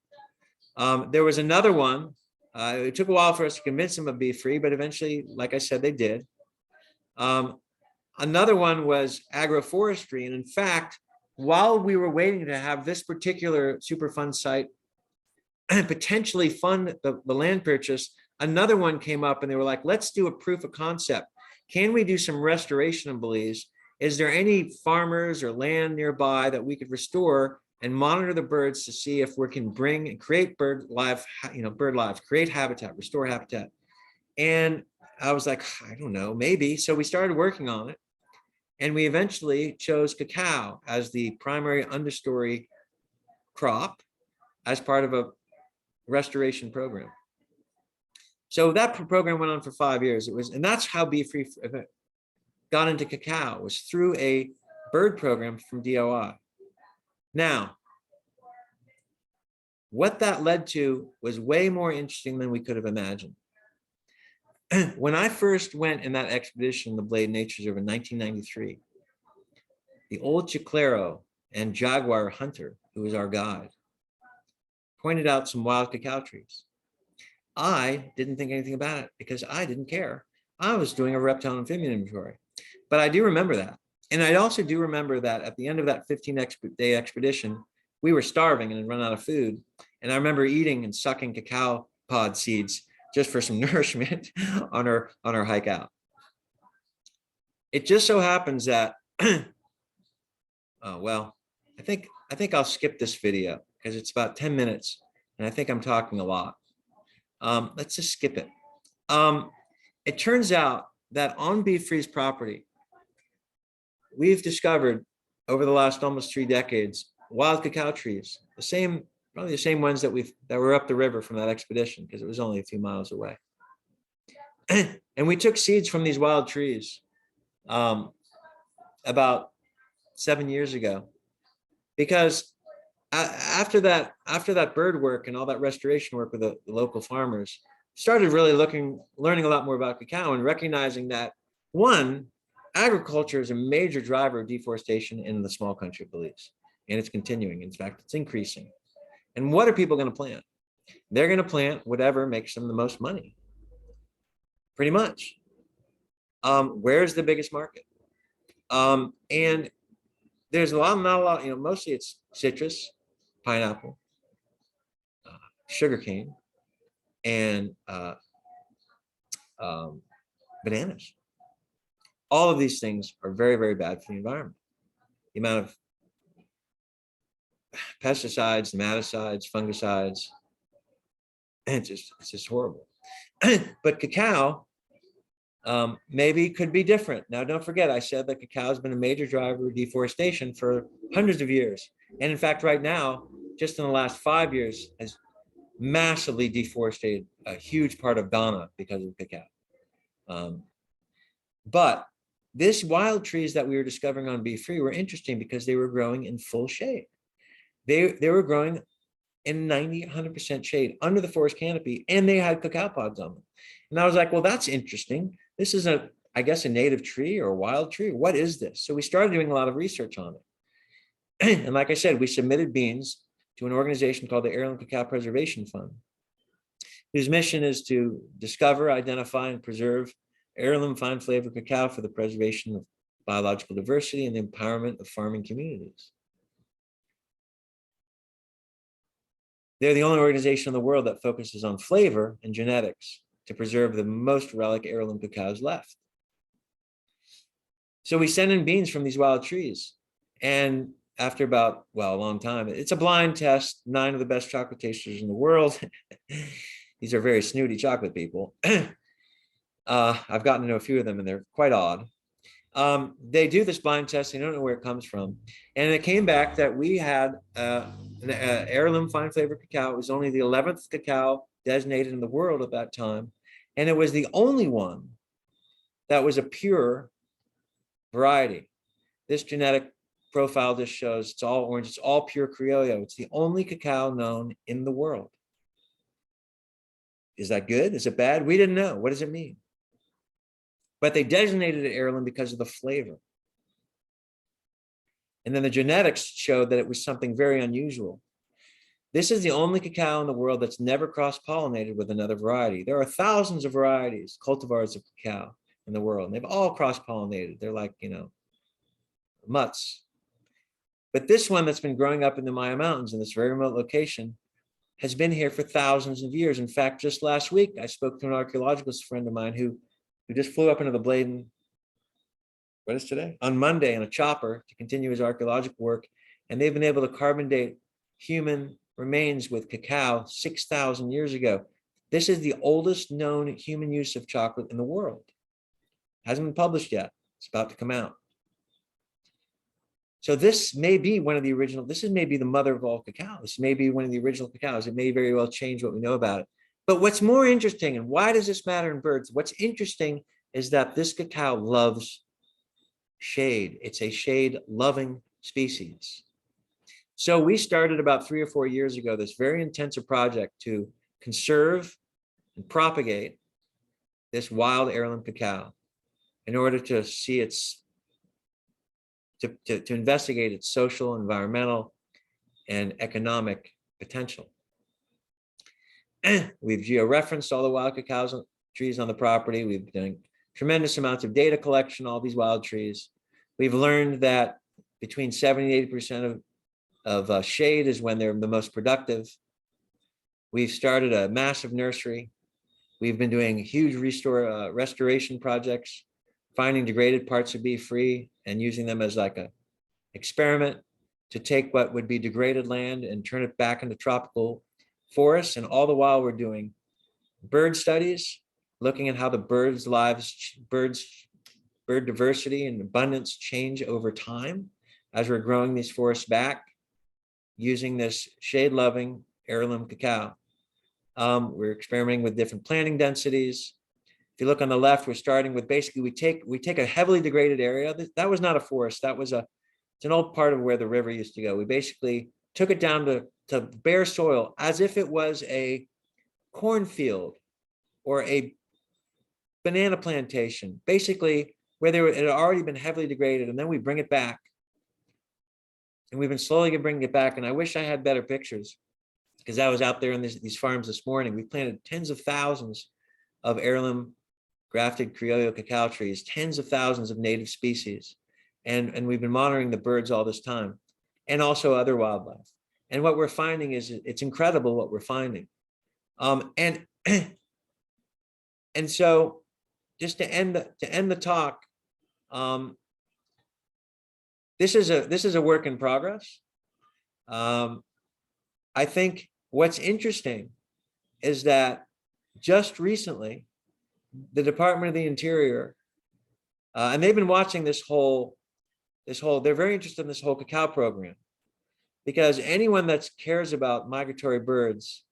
S7: There was another one. It took a while for us to convince them of BFREE, but eventually, like I said, they did. Another one was agro-forestry. And in fact, while we were waiting to have this particular Superfund site potentially fund the land purchase, another one came up and they were like, let's do a proof of concept. Can we do some restoration in Belize? Is there any farmers or land nearby that we could restore and monitor the birds to see if we can bring and create bird lives, create habitat, restore habitat? And I was like, I don't know, maybe. So we started working on it. And we eventually chose cacao as the primary understory crop as part of a restoration program. So that program went on for 5 years. And that's how BFREE got into cacao, was through a bird program from DOI. Now, what that led to was way more interesting than we could have imagined. When I first went in that expedition, the Blade Nature Reserve in 1993, the old chiclero and jaguar hunter, who was our guide, pointed out some wild cacao trees. I didn't think anything about it because I didn't care. I was doing a reptile amphibian inventory, but I do remember that. And I also do remember that at the end of that 15-day expedition, we were starving and had run out of food. And I remember eating and sucking cacao pod seeds just for some nourishment on our hike out. It just so happens that, well, I think I'll skip this video because it's about 10 minutes and I think I'm talking a lot. Let's just skip it. It turns out that on BFREE's property, we've discovered over the last almost 3 decades, wild cacao trees, probably the same ones that were up the river from that expedition, because it was only a few miles away. And we took seeds from these wild trees about 7 years ago, because after that bird work and all that restoration work with the local farmers, started really learning a lot more about cacao and recognizing that, one, agriculture is a major driver of deforestation in the small country of Belize, and it's continuing. In fact, it's increasing. And what are people going to plant? They're going to plant whatever makes them the most money, pretty much. Where's the biggest market? And there's not a lot, mostly it's citrus, pineapple, sugarcane, and bananas. All of these things are very, very bad for the environment. The amount of pesticides, nematicides, fungicides, it's just horrible. But cacao maybe could be different. Now, don't forget, I said that cacao has been a major driver of deforestation for hundreds of years. And in fact, right now, just in the last 5 years, has massively deforested a huge part of Ghana because of cacao. But these wild trees that we were discovering on BFREE were interesting because they were growing in full shade. They were growing in 90, 100% shade under the forest canopy, and they had cacao pods on them. And I was like, well, that's interesting. This is I guess a native tree or a wild tree. What is this? So we started doing a lot of research on it. And like I said, we submitted beans to an organization called the Heirloom Cacao Preservation Fund, whose mission is to discover, identify, and preserve heirloom fine flavor cacao for the preservation of biological diversity and the empowerment of farming communities. They're the only organization in the world that focuses on flavor and genetics to preserve the most relic heirloom cacaos left. So we send in beans from these wild trees. And after about, well, a long time, it's a blind test, 9 of the best chocolate tasters in the world. These are very snooty chocolate people. I've gotten to know a few of them and they're quite odd. They do this blind test, they don't know where it comes from. And it came back that we had an heirloom fine flavor cacao. It was only the 11th cacao designated in the world at that time. And it was the only one that was a pure variety. This genetic profile just shows it's all orange, it's all pure Criollo. It's the only cacao known in the world. Is that good? Is it bad? We didn't know. What does it mean? But they designated it heirloom because of the flavor. And then the genetics showed that it was something very unusual. This is the only cacao in the world that's never cross-pollinated with another variety. There are thousands of varieties, cultivars of cacao in the world, and they've all cross-pollinated. They're like, you know, mutts. But this one that's been growing up in the Maya Mountains in this very remote location has been here for thousands of years. In fact, just last week, I spoke to an archaeologist friend of mine who just flew up into the Bladen, what is today? On Monday in a chopper to continue his archaeological work. And they've been able to carbon date human remains with cacao 6,000 years ago. This is the oldest known human use of chocolate in the world. Hasn't been published yet. It's about to come out. So this may be one of the original, this is maybe the mother of all cacao. This may be one of the original cacaos. It may very well change what we know about it. But what's more interesting, and why does this matter in birds? What's interesting is that this cacao loves shade. It's a shade-loving species. So we started about 3 or 4 years ago this very intensive project to conserve and propagate this wild heirloom cacao in order to see its, to investigate its social, environmental, and economic potential. We've georeferenced all the wild cacao trees on the property. We've done tremendous amounts of data collection, all these wild trees. We've learned that between 70 and 80% of shade is when they're the most productive. We've started a massive nursery. We've been doing huge restoration projects, finding degraded parts of BFREE and using them as like a experiment to take what would be degraded land and turn it back into tropical forests. And all the while we're doing bird studies, looking at how the birds' lives, bird diversity and abundance change over time as we're growing these forests back using this shade-loving heirloom cacao. We're experimenting with different planting densities. If you look on the left, we're starting with basically we take a heavily degraded area. That was not a forest. That was it's an old part of where the river used to go. We basically took it down to bare soil as if it was a cornfield or a banana plantation, basically where it had already been heavily degraded, and then we bring it back. And we've been slowly bringing it back. And I wish I had better pictures because I was out there in these farms this morning. We planted tens of thousands of heirloom grafted Criollo cacao trees, tens of thousands of native species. And we've been monitoring the birds all this time and also other wildlife. And what we're finding is it's incredible what we're finding. And so just to end the talk, this is a work in progress. I think what's interesting is that just recently, the Department of the Interior, and they've been watching this whole, they're very interested in this whole cacao program. because anyone that cares about migratory birds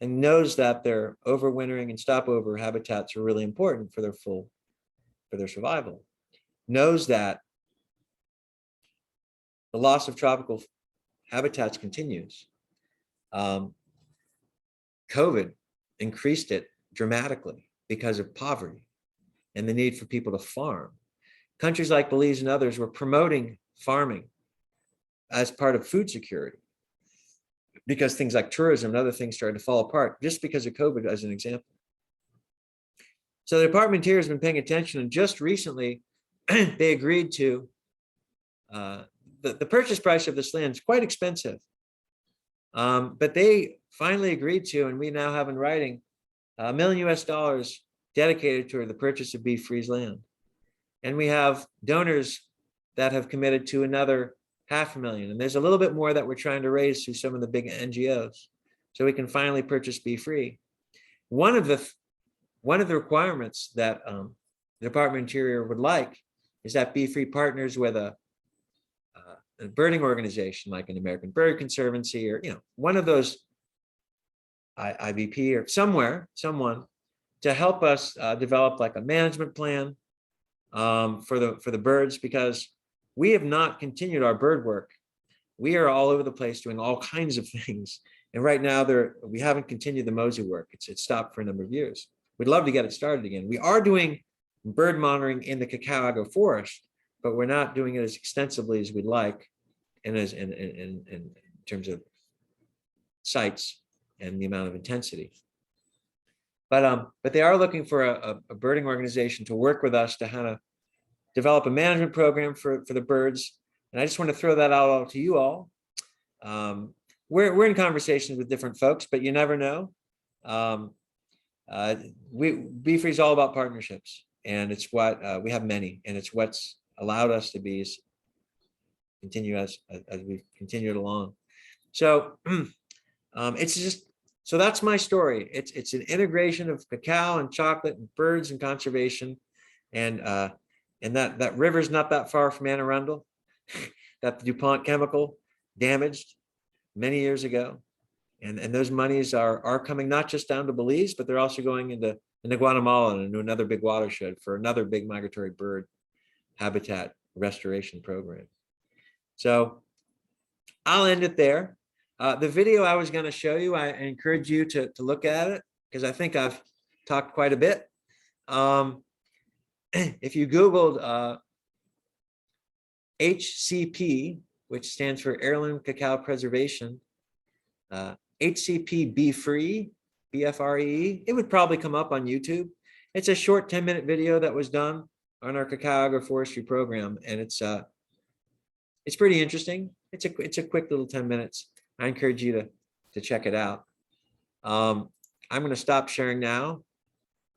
S7: and knows that their overwintering and stopover habitats are really important for their survival, knows that the loss of tropical habitats continues. COVID increased it dramatically because of poverty and the need for people to farm. Countries like Belize and others were promoting farming as part of food security because things like tourism and other things started to fall apart just because of COVID, as an example. So the Department here has been paying attention, and just recently they agreed to the purchase price of this land is quite expensive. But they finally agreed to, and we now have in writing, $1 million dedicated toward the purchase of BFREE's land. And we have donors that have committed to another $500,000. And there's a little bit more that we're trying to raise through some of the big NGOs, so we can finally purchase BFREE. One of the requirements that the Department of Interior would like is that BFREE partners with a birding organization like an American Bird Conservancy, or one of those IVP or someone to help us develop like a management plan for the birds, because we have not continued our bird work. We are all over the place doing all kinds of things, and right now we haven't continued the mosey work. It's stopped for a number of years. We'd love to get it started again. We are doing bird monitoring in the cacao agroforest, but we're not doing it as extensively as we'd like, and as in terms of sites and the amount of intensity. But they are looking for a birding organization to work with us to kind of develop a management program for the birds. And I just want to throw that out to you all. We're in conversations with different folks, but you never know. BFREE is all about partnerships, and it's what we have many, and it's what's allowed us to be continue as we've continued along. So so that's my story. It's an integration of cacao and chocolate and birds and conservation, and that river's not that far from Arundel that the DuPont chemical damaged many years ago, and those monies are coming not just down to Belize, but they're also going into Guatemala and into another big watershed for another big migratory bird habitat restoration program. So I'll end it there. The video I was going to show you, I encourage you to look at it, because I think I've talked quite a bit. If you Googled HCP, which stands for Heirloom Cacao Preservation, HCP BFREE, BFREE, it would probably come up on YouTube. It's a short 10-minute video that was done on our cacao agroforestry program, and it's pretty interesting. It's a quick little 10 minutes. I encourage you to check it out. I'm going to stop sharing now.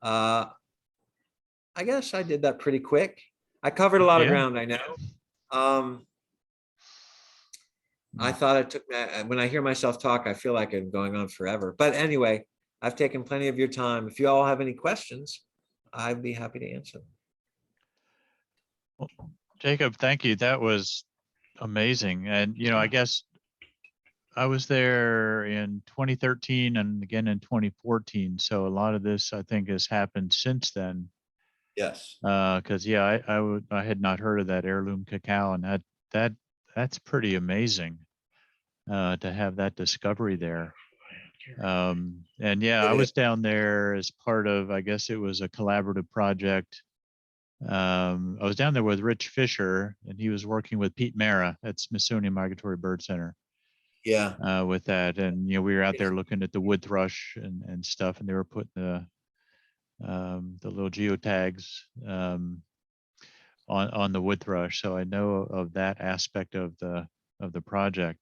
S7: I guess I did that pretty quick. I covered a lot of ground, I know. I thought it took, when I hear myself talk, I feel like I'm going on forever. But anyway, I've taken plenty of your time. If you all have any questions, I'd be happy to answer them.
S1: Well, Jacob, thank you. That was amazing. And, I guess I was there in 2013 and again in 2014. So a lot of this, I think, has happened since then.
S7: Yes.
S1: Because I had not heard of that heirloom cacao, and that's pretty amazing to have that discovery there. And I was down there as part of, I guess it was a collaborative project. I was down there with Rich Fisher, and he was working with Pete Mara at Smithsonian Migratory Bird Center.
S7: Yeah.
S1: With that, and we were out there looking at the wood thrush and stuff, and they were putting the little geotags on the wood thrush. So I know of that aspect of the project.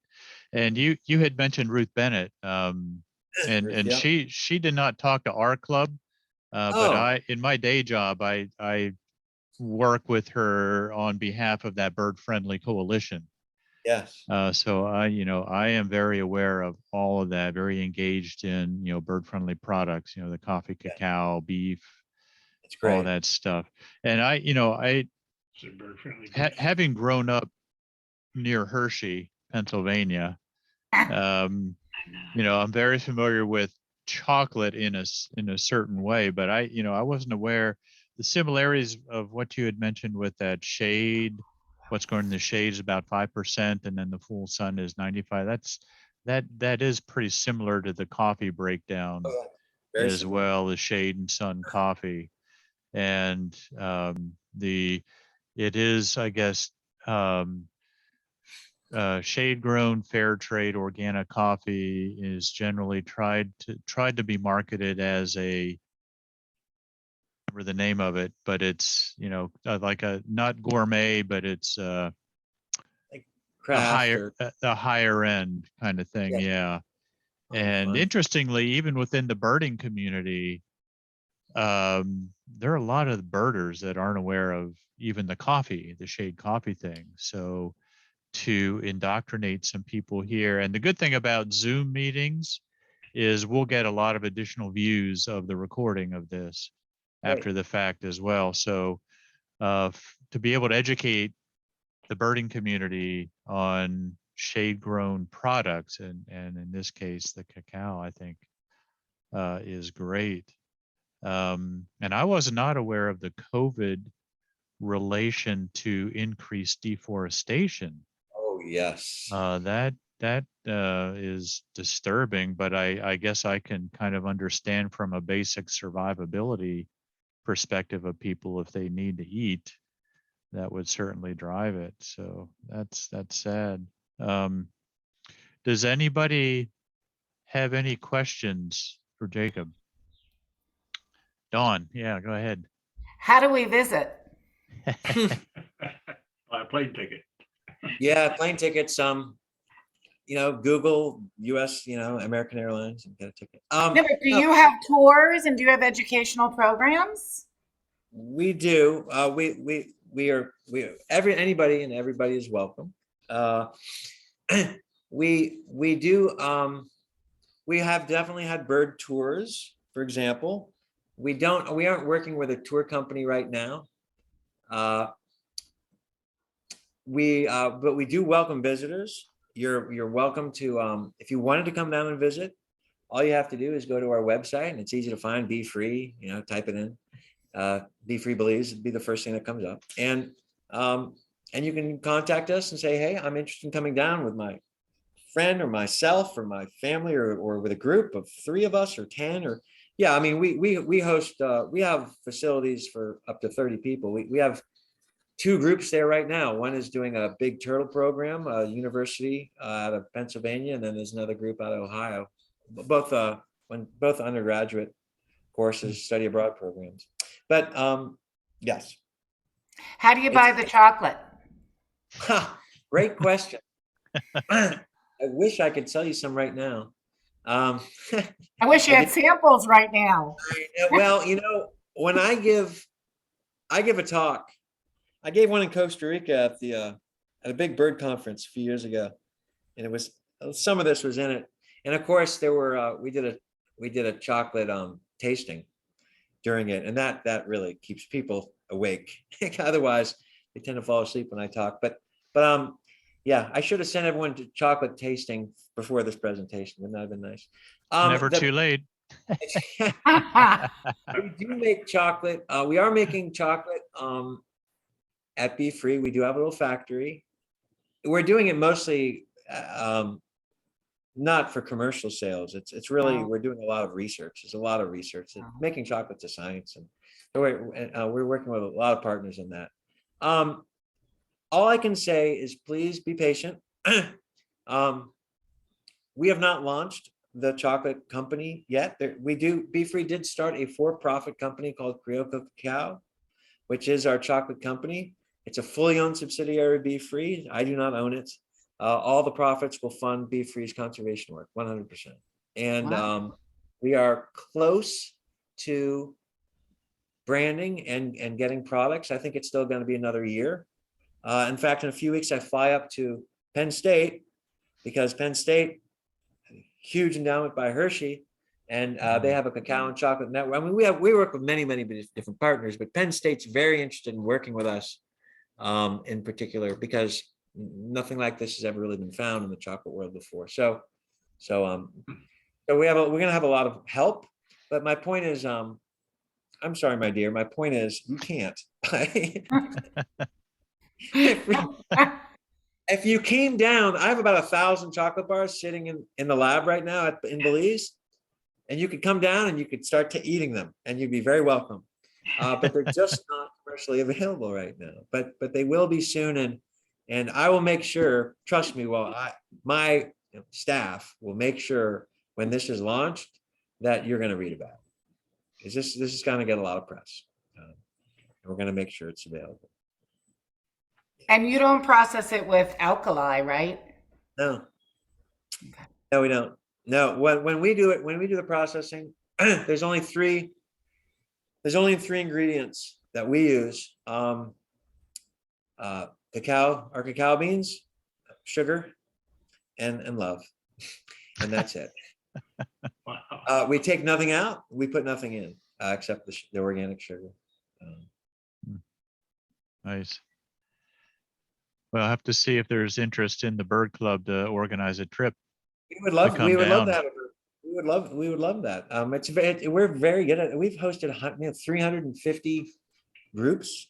S1: And you had mentioned Ruth Bennett, and she did not talk to our club, but in my day job I work with her on behalf of that bird friendly coalition.
S7: Yes.
S1: So I am very aware of all of that, very engaged in, bird friendly products, the coffee, cacao, beef,
S7: it's great.
S1: all that stuff. And having grown up near Hershey, Pennsylvania, You know, I'm very familiar with chocolate in a certain way, but I wasn't aware the similarities of what you had mentioned with that shade. What's going in the shade is about 5%, and then the full sun is 95. That is pretty similar to the coffee breakdown
S7: Very
S1: as
S7: similar.
S1: well as shade and sun coffee. And it is, I guess, shade grown fair trade organic coffee is generally tried to be marketed as a, remember the name of it, but it's, like a, not gourmet, but it's
S7: Craft or
S1: a higher end kind of thing.
S7: yeah,
S1: Yeah. And
S7: fun.
S1: interestingly, even within the birding community, there are a lot of birders that aren't aware of even the shade coffee thing. So to indoctrinate some people here, and the good thing about Zoom meetings is we'll get a lot of additional views of the recording of this after the fact as well. So to be able to educate the birding community on shade grown products, and in this case the cacao, I think is great. And I was not aware of the COVID relation to increased deforestation.
S7: Oh, yes.
S1: That is disturbing, but I guess I can kind of understand from a basic survivability perspective of people, if they need to eat, that would certainly drive it. So that's sad. Does anybody have any questions for Jacob? Dawn, yeah, go ahead.
S3: How do we visit?
S2: Plane ticket.
S7: Yeah, plane tickets, Google US, American Airlines and get a ticket.
S3: No, but do you have tours and do you have educational programs?
S7: We do. Anybody and everybody is welcome. We do. We have definitely had bird tours, for example. We aren't working with a tour company right now. But we do welcome visitors. You're welcome to, if you wanted to come down and visit, all you have to do is go to our website, and it's easy to find, BFREE, type it in, BFREE Belize, it'd be the first thing that comes up. And you can contact us and say, hey, I'm interested in coming down with my friend or myself or my family or with a group of 3 of us or 10 or, yeah, I mean, we host, we have facilities for up to 30 people. We have 2 groups there right now. One is doing a big turtle program, a university out of Pennsylvania, and then there's another group out of Ohio. Both undergraduate courses, study abroad programs. But yes.
S3: How do you buy the chocolate?
S7: Great question. I wish I could tell you some right now.
S3: I wish you had samples right now.
S7: Well, when I give a talk, I gave one in Costa Rica at a big bird conference a few years ago, and it was, some of this was in it. And of course there were, we did a chocolate tasting during it, and that really keeps people awake. Otherwise they tend to fall asleep when I talk, but yeah, I should have sent everyone to chocolate tasting before this presentation. Wouldn't that have been nice?
S1: Never too late.
S7: We do make chocolate. We are making chocolate at BFREE. We do have a little factory. We're doing it mostly not for commercial sales. It's really, we're doing a lot of research. There's a lot of research. Making chocolate's a science, and we're working with a lot of partners in that. All I can say is please be patient. We have not launched the chocolate company yet. BFREE did start a for-profit company called Crioco Cacao, which is our chocolate company. It's a fully owned subsidiary of BFREE. I do not own it. All the profits will fund BFREE's conservation work, 100%. And we are close to branding and getting products. I think it's still going to be another year. In fact, in a few weeks, I fly up to Penn State, because Penn State, huge endowment by Hershey, and they have a cacao and chocolate network. I mean, we work with many different partners, but Penn State's very interested in working with us in particular, because nothing like this has ever really been found in the chocolate world before. So we're gonna have a lot of help. But my point is, I'm sorry, my dear. My point is, you can't. If you came down, I have about 1,000 chocolate bars sitting in the lab right now in Belize, and you could come down and you could start to eating them, and you'd be very welcome. But they're just not commercially available right now. But they will be soon, and I will make sure. Trust me. Well, my staff will make sure when this is launched that you're going to read about it. Because this is going to get a lot of press, and we're going to make sure it's available.
S3: And you don't process it with alkali, right?
S7: No, no, we don't. No, when we do the processing, there's only three ingredients that we use: cacao, our cacao beans, sugar, and love, and that's it.
S2: Wow.
S7: We take nothing out. We put nothing in except the organic sugar.
S1: Nice. Well, I'll have to see if there's interest in the bird club to organize a trip.
S7: We would love
S1: come
S7: to
S1: down.
S7: have we would love that. We're very good at it. We've hosted 350 groups,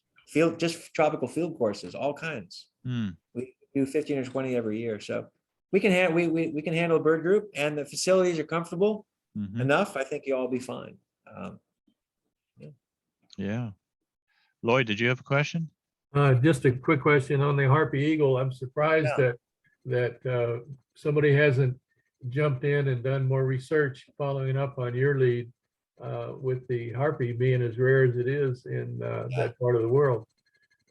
S7: just tropical field courses, all kinds. We do 15 or 20 every year. So we can handle a bird group, and the facilities are comfortable enough. I think you'll all be fine.
S1: Yeah. Lloyd, did you have a question?
S4: Just a quick question on the harpy eagle. I'm surprised that somebody hasn't jumped in and done more research following up on your lead with the harpy being as rare as it is in that part of the world.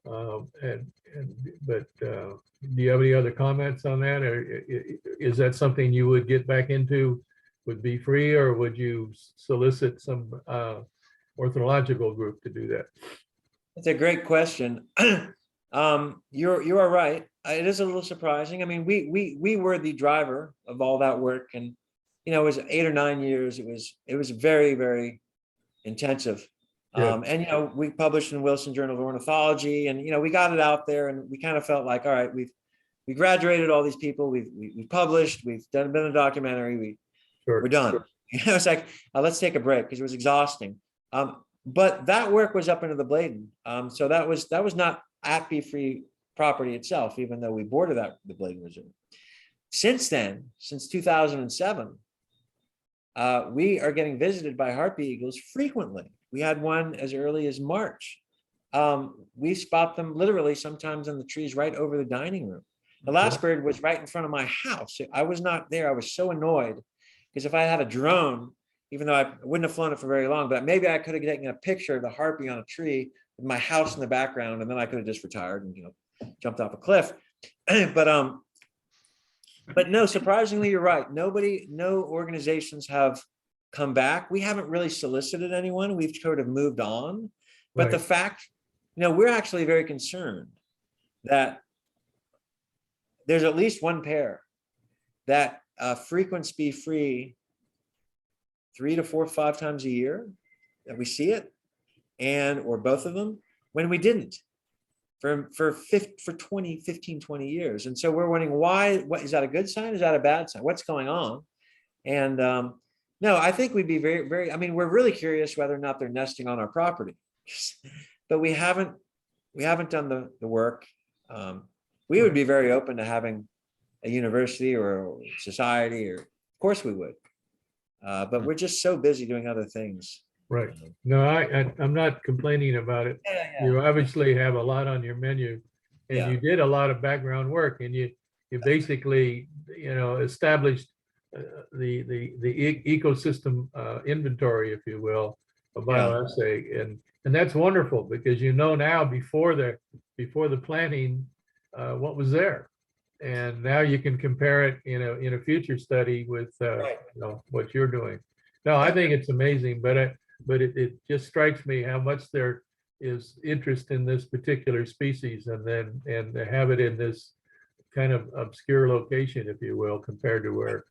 S4: But do you have any other comments on that, or is that something you would get back into with BFREE, or would you solicit some ornithological group to do that?
S7: It's a great question. You are right. It is a little surprising. I mean, we were the driver of all that work, and it was 8 or 9 years. It was very, very intensive.
S4: Yeah.
S7: And we published in Wilson Journal of Ornithology, and we got it out there, and we kind of felt like, all right, we graduated all these people, we published, we've been a documentary, we're done. It's like, let's take a break, because it was exhausting. But that work was up into the Bladen. So that was not at BFREE property itself, even though we bordered the Bladen Reserve. Since then, since 2007, we are getting visited by harpy eagles frequently. We had one as early as March. We spot them literally sometimes in the trees right over the dining room. The last bird was right in front of my house. I was not there. I was so annoyed, because if I had a drone, even though I wouldn't have flown it for very long, but maybe I could have taken a picture of the harpy on a tree with my house in the background, and then I could have just retired and jumped off a cliff. But no, surprisingly, you're right. No organizations have come back. We haven't really solicited anyone. We've sort of moved on. But the fact, we're actually very concerned that there's at least one pair that frequents BFREE 3 to 4 or 5 times a year, that we see it, or both of them, when we didn't for 15, 20 years. And so we're wondering why. What is that a good sign? Is that a bad sign? What's going on? And no, I think we'd be very, very, we're really curious whether or not they're nesting on our property, but we haven't done the work. We would be very open to having a university or a society, or of course we would. But we're just so busy doing other things.
S4: Right. No, I'm not complaining about it.
S7: Yeah.
S4: You obviously have a lot on your menu, and you did a lot of background work, and you basically, established the ecosystem inventory, if you will, of bioassay, and that's wonderful, because now before the planning what was there. And now you can compare it in a future study with what you're doing. No, I think it's amazing, but it just strikes me how much there is interest in this particular species, and to have it in this kind of obscure location, if you will, compared to where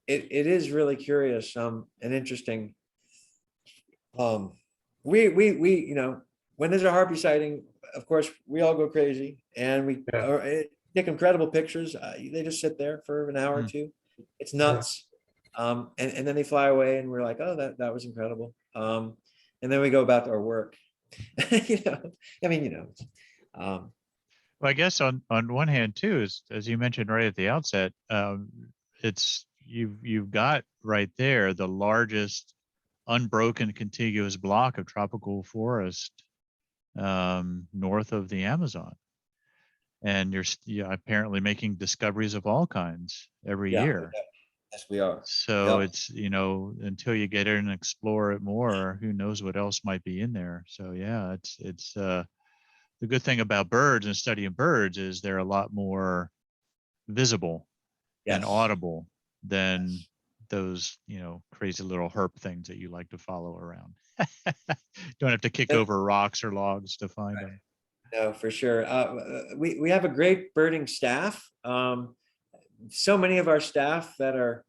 S7: It is really curious and interesting. We when there's a harpy sighting, of course, we all go crazy and we take incredible pictures. They just sit there for an hour or two. It's nuts. And then they fly away and we're like, oh, that was incredible. And then we go about our work.
S1: Well, I guess on one hand too, is as you mentioned right at the outset, it's you've got right there the largest unbroken contiguous block of tropical forest north of the Amazon, and you're apparently making discoveries of all kinds every year.
S7: Yes, we are.
S1: So it's, until you get in and explore it more, who knows what else might be in there. So yeah, it's the good thing about birds and studying birds is they're a lot more visible and audible than those, crazy little herp things that you like to follow around. Don't have to kick over rocks or logs to find them.
S7: No, for sure. We have a great birding staff. So many of our staff that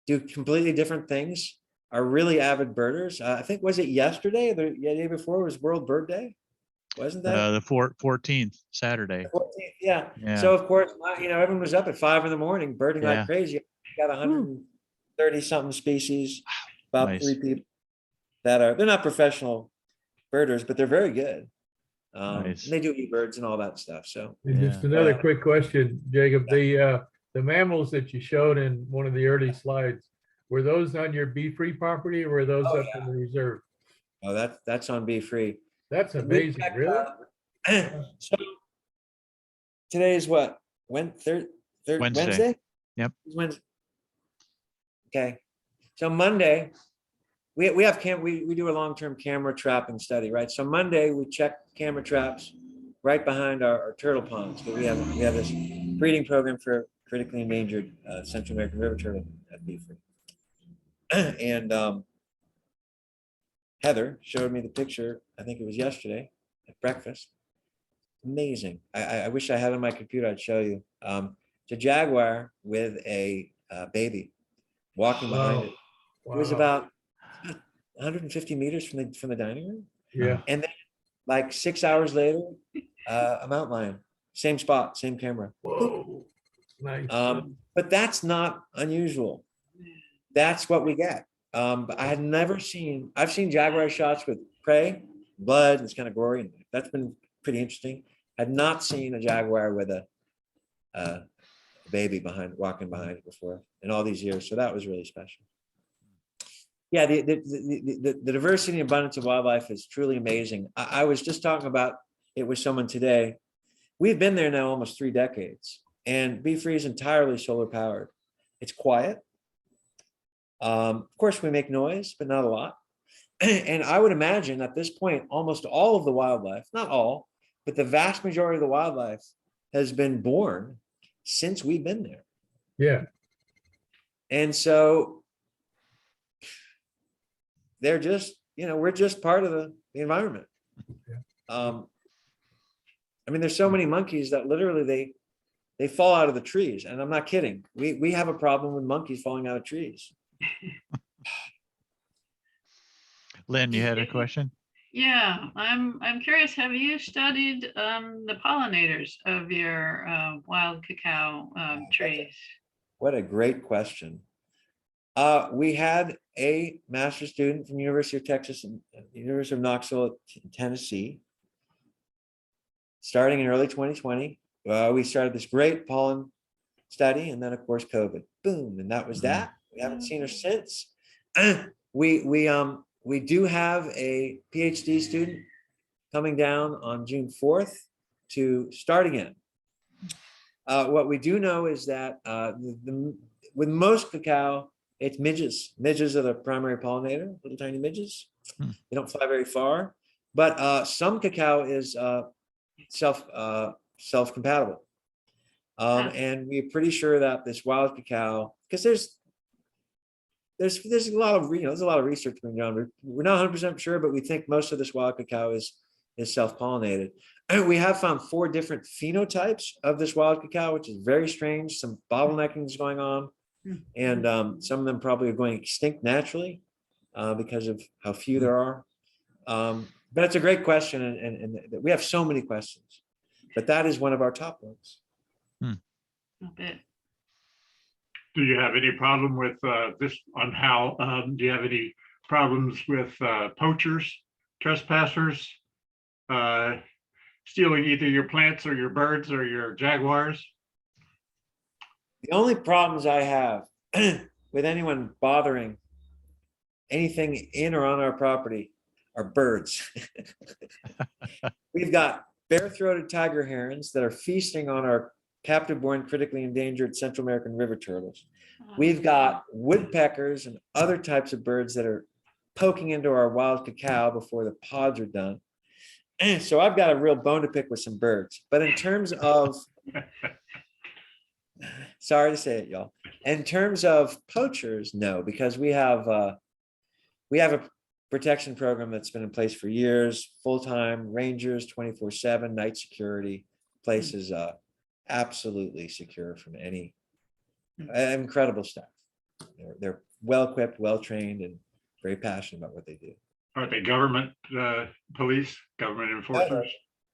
S7: do completely different things are really avid birders. I think, was it yesterday, the day before was World Bird Day? Wasn't that?
S1: The 14th, Saturday.
S7: 14th, yeah. So of course, everyone was up at 5 a.m. birding like crazy. We got 130 something species, about 3 people they're not professional birders, but they're very good. And they do eat birds and all that stuff. So
S4: just another quick question, Jacob. The mammals that you showed in one of the early slides, were those on your BFREE property or were those up in the reserve?
S7: Oh, that's on BFREE.
S4: That's amazing, really?
S7: So today is what? Wednesday?
S1: Yep.
S7: Wednesday. Okay. So Monday, we do a long-term camera trapping study, right? So Monday we check camera traps right behind our turtle ponds. But we have this breeding program for critically endangered Central American river turtle at BFREE. And Heather showed me the picture, I think it was yesterday at breakfast. Amazing. I wish I had it on my computer, I'd show you. It's a jaguar with a baby walking behind it. It was about 150 meters from the dining room.
S4: Yeah.
S7: And then like 6 hours later, a mountain lion, same spot, same camera.
S4: Whoa. Nice.
S7: But that's not unusual. That's what we get. But I had I've seen jaguar shots with prey, blood, it's kind of gory, and that's been pretty interesting. I'd not seen a jaguar with a baby walking behind it before in all these years. So that was really special. Yeah, the diversity and abundance of wildlife is truly amazing. I was just talking about it with someone today. We've been there now almost 3 decades, and BFREE is entirely solar powered. It's quiet. Of course, we make noise, but not a lot. And I would imagine at this point, almost all of the wildlife, not all, but the vast majority of the wildlife has been born since we've been there.
S4: Yeah.
S7: And so they're just, we're just part of the environment. I mean, there's so many monkeys that literally they fall out of the trees. And I'm not kidding. We have a problem with monkeys falling out of trees.
S1: Lynn, you had a question?
S5: Yeah, I'm curious. Have you studied the pollinators of your wild cacao trees?
S7: What a great question. We had a master's student from University of Texas and University of Knoxville, Tennessee, starting in early 2020. We started this great pollen study, and then of course COVID, boom, and that was that. We haven't seen her since. We do have a PhD student coming down on June 4th to start again. What we do know is that with most cacao, it's midges. Midges are the primary pollinator, little tiny midges. They don't fly very far, but some cacao is self-compatible. And we're pretty sure that this wild cacao, because there's a lot of there's a lot of research being done. We're not 100% sure, but we think most of this wild cacao is self-pollinated. And we have found 4 different phenotypes of this wild cacao, which is very strange. Some bottlenecking is going on, and some of them probably are going extinct naturally because of how few there are. But it's a great question, and we have so many questions, but that is one of our top ones.
S5: A bit.
S2: Do you have any problem with this on how, do you have any problems with poachers, trespassers, stealing either your plants or your birds or your jaguars?
S7: The only problems I have with anyone bothering anything in or on our property are birds. We've got bare-throated tiger herons that are feasting on our captive-born critically endangered Central American river turtles. We've got woodpeckers and other types of birds that are poking into our wild cacao before the pods are done. So I've got a real bone to pick with some birds. But in terms of, sorry to say it, y'all. In terms of poachers, no, because we have a protection program that's been in place for years, full-time rangers, 24/7, night security. Place is absolutely secure from any incredible staff. They're well-equipped, well-trained, and very passionate about what they do.
S2: Are they government police, government enforcers?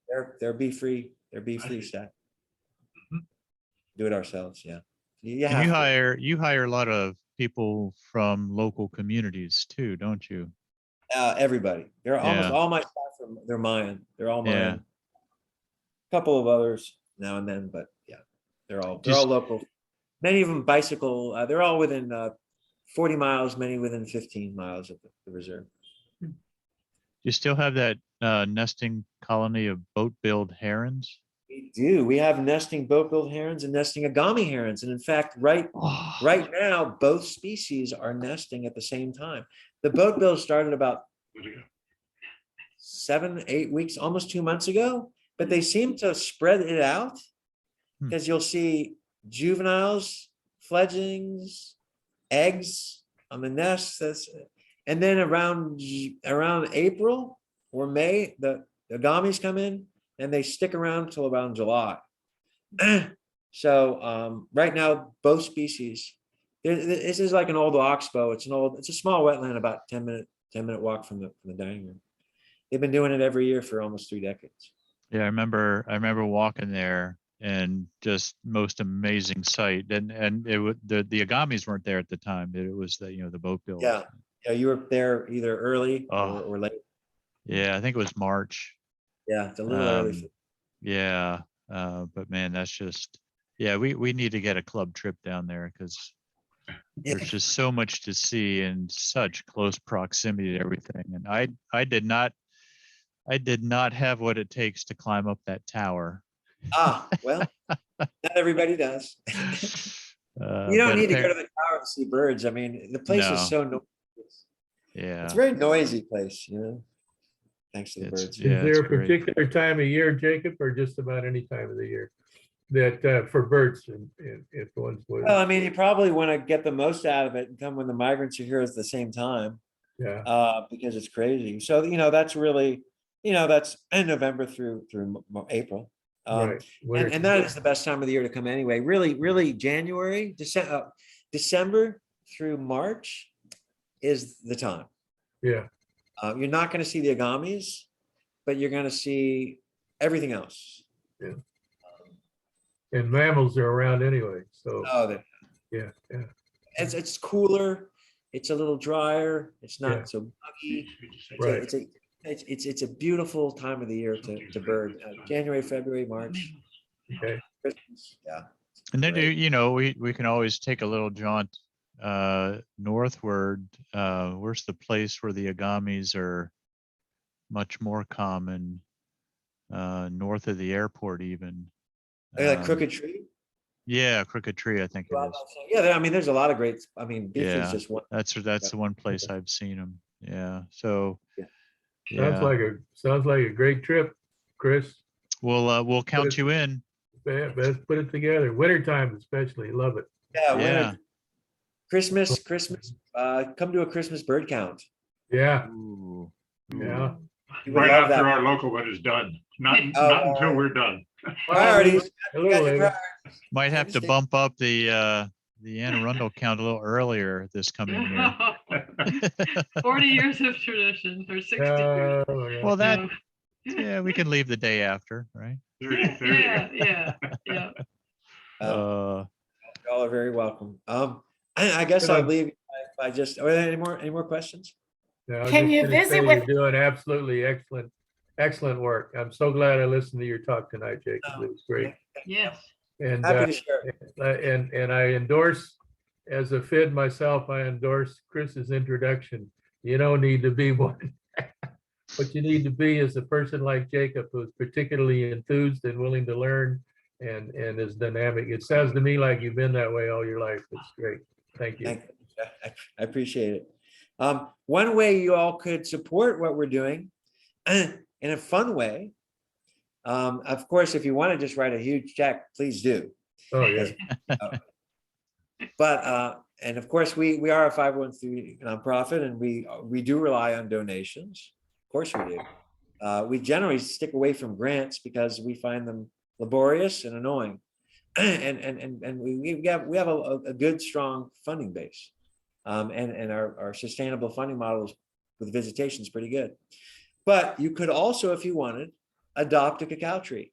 S7: They're BFREE. They're BFREE staff. Do it ourselves, yeah. You
S1: And
S7: have to.
S1: you hire a lot of people from local communities too, don't you?
S7: Everybody. They're almost
S1: Yeah.
S7: all my staff they're mine. They're all mine.
S1: Yeah.
S7: A couple of others now and then, but yeah, they're all
S1: Just-
S7: local. Many of them bicycle. They're all within 40 miles, many within 15 miles of the reserve.
S1: You still have that nesting colony of boat-billed herons?
S7: We do. We have nesting boat-billed herons and nesting agami herons. And in fact, right now, both species are nesting at the same time. The boat-bill started about 7, 8 weeks, almost 2 months ago, but they seem to spread it out because you'll see juveniles, fledglings, eggs on the nest. And then around April or May, the agamis come in and they stick around until around July. So right now, both species. This is like an old oxbow. It's a small wetland, about 10-minute walk from the dining room. They've been doing it every year for almost 3 decades.
S1: Yeah, I remember walking there and just most amazing sight. And it would the agamis weren't there at the time. It was the boat bill.
S7: Yeah, you were there either early or late.
S1: Yeah, I think it was March.
S7: Yeah, it's a little early.
S1: Yeah, but man, that's just we need to get a club trip down there because there's just so much to see in such close proximity to everything. And I did not have what it takes to climb up that tower.
S7: Well, not everybody does. You don't need to go to the tower to see birds. I mean, the place is so noisy.
S1: Yeah,
S7: it's a very noisy place, thanks to the birds.
S4: Is there a particular time of year, Jacob, or just about any time of the year that for birds and if one's would?
S7: Well, I mean, you probably want to get the most out of it and come when the migrants are here at the same time.
S4: Yeah.
S7: Because it's crazy. So that's really, that's end November through April.
S4: Right.
S7: And that is the best time of the year to come anyway. Really, January, December through March is the time.
S4: Yeah.
S7: You're not going to see the agamis, but you're going to see everything else.
S4: Yeah. And mammals are around anyway. So. Yeah.
S7: It's cooler. It's a little drier. It's not so buggy.
S4: Right.
S7: It's a beautiful time of the year to bird. January, February, March.
S4: Okay.
S7: Christmas. Yeah.
S1: And then we can always take a little jaunt northward. Where's the place where the agamis are much more common? North of the airport, even.
S7: Like Crooked Tree.
S1: Yeah, Crooked Tree, I think it is.
S7: Yeah, I mean, there's a lot of great. I mean,
S1: Yeah,
S7: just one.
S1: that's the one place I've seen them. Yeah, so.
S4: Sounds like a great trip, Chris.
S1: We'll count you in.
S4: Let's put it together. Wintertime especially, love it.
S7: Yeah. Christmas. Come to a Christmas bird count.
S4: Yeah.
S1: Ooh.
S4: Yeah.
S2: Right after our local one is done. Not until we're done.
S7: Priorities.
S1: Might have to bump up the Anne Arundel count a little earlier this coming year.
S5: 40 years of tradition or 60 years.
S1: Well, that,
S5: Yeah.
S1: yeah, we can leave the day after, right?
S5: Yeah.
S7: Y'all are very welcome. I guess I'll leave by just, any more questions?
S4: Yeah, I was
S3: Can
S4: just
S3: you
S4: gonna say
S3: visit
S4: you're
S3: with-
S4: doing absolutely excellent work. I'm so glad I listened to your talk tonight, Jacob. It was great.
S5: Yes.
S4: And,
S7: Happy to share.
S4: and I endorse, as a FID myself, I endorse Chris's introduction. You don't need to be one. What you need to be is a person like Jacob, who's particularly enthused and willing to learn and is dynamic. It sounds to me like you've been that way all your life. It's great. Thank you.
S7: I appreciate it. One way you all could support what we're doing in a fun way, of course, if you want to just write a huge check, please do.
S4: Oh, yeah.
S7: But and of course, we are a 501c nonprofit, and we do rely on donations. Of course, we do. We generally stick away from grants because we find them laborious and annoying, and we have a good, strong funding base, and our sustainable funding models with visitation is pretty good. But you could also, if you wanted, adopt a cacao tree.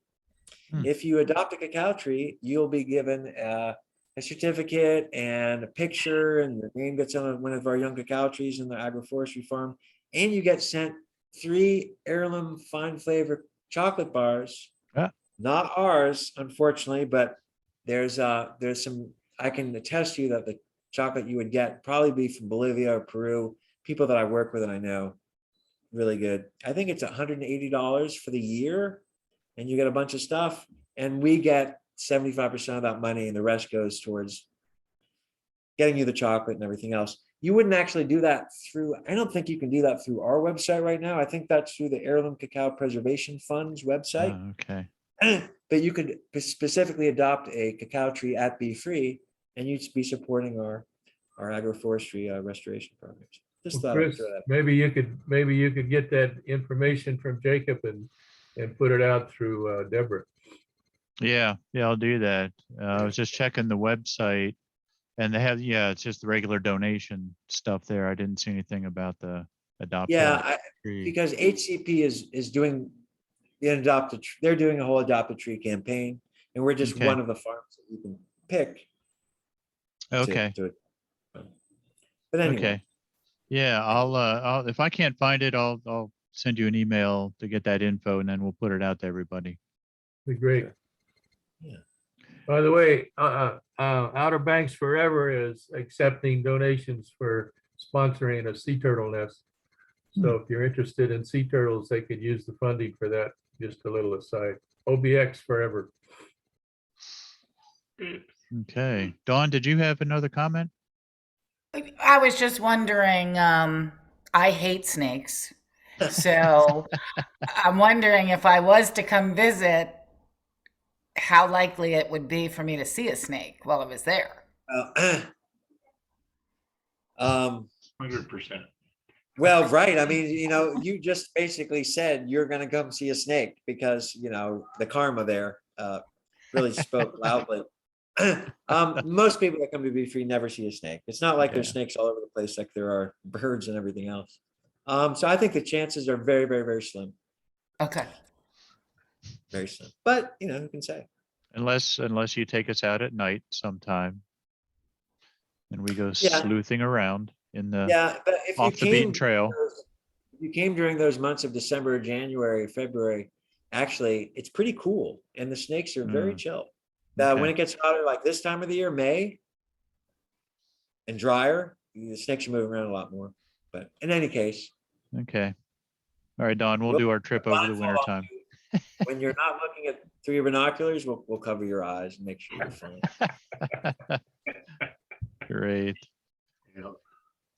S7: If you adopt a cacao tree, you'll be given a certificate and a picture, and your name gets on one of our young cacao trees in the agro-forestry farm, and you get sent 3 heirloom fine flavor chocolate bars. Not ours, unfortunately, but there's some, I can attest to you that the chocolate you would get probably be from Bolivia or Peru, people that I work with and I know, really good. I think it's $180 for the year, and you get a bunch of stuff, and we get 75% of that money, and the rest goes towards getting you the chocolate and everything else. You wouldn't actually do that through, I don't think you can do that through our website right now. I think that's through the Heirloom Cacao Preservation Fund's website.
S1: Okay.
S7: But you could specifically adopt a cacao tree at BFREE, and you'd be supporting our agroforestry restoration programs. Just
S4: Well,
S7: thought I'd
S4: Chris,
S7: throw that.
S4: maybe you could get that information from Jacob and put it out through Deborah.
S1: Yeah, I'll do that. I was just checking the website, and they have, it's just the regular donation stuff there. I didn't see anything about the adoption.
S7: Yeah, because HCP is doing they're doing a whole adopt a tree campaign, and we're just one of the farms that you can pick.
S1: Okay.
S7: But anyway.
S1: Okay. Yeah, I'll if I can't find it, I'll send you an email to get that info, and then we'll put it out to everybody.
S4: Be great.
S7: Yeah.
S4: By the way, Outer Banks Forever is accepting donations for sponsoring a sea turtle nest. So if you're interested in sea turtles, they could use the funding for that. Just a little aside. OBX Forever.
S1: Okay. Dawn, did you have another comment?
S3: I was just wondering, I hate snakes. So I'm wondering if I was to come visit, how likely it would be for me to see a snake while I was there.
S2: 100%.
S7: Well, right. I mean, you just basically said you're going to come see a snake because, the karma there really spoke loudly. Most people that come to BFREE never see a snake. It's not like there's snakes all over the place like there are birds and everything else. So I think the chances are very, very, very slim.
S3: Okay.
S7: Very slim. But, who can say?
S1: Unless you take us out at night sometime and we go sleuthing around in the
S7: but if
S1: off the beaten trail.
S7: If you came during those months of December, January, February, actually, it's pretty cool. And the snakes are very chill. When it gets hotter, like this time of the year, May, and drier, the snakes are moving around a lot more. But in any case.
S1: Okay. All right, Don, we'll do our trip over the winter time.
S7: When you're not looking at through your binoculars, we'll cover your eyes and make sure you're fine.
S1: Great.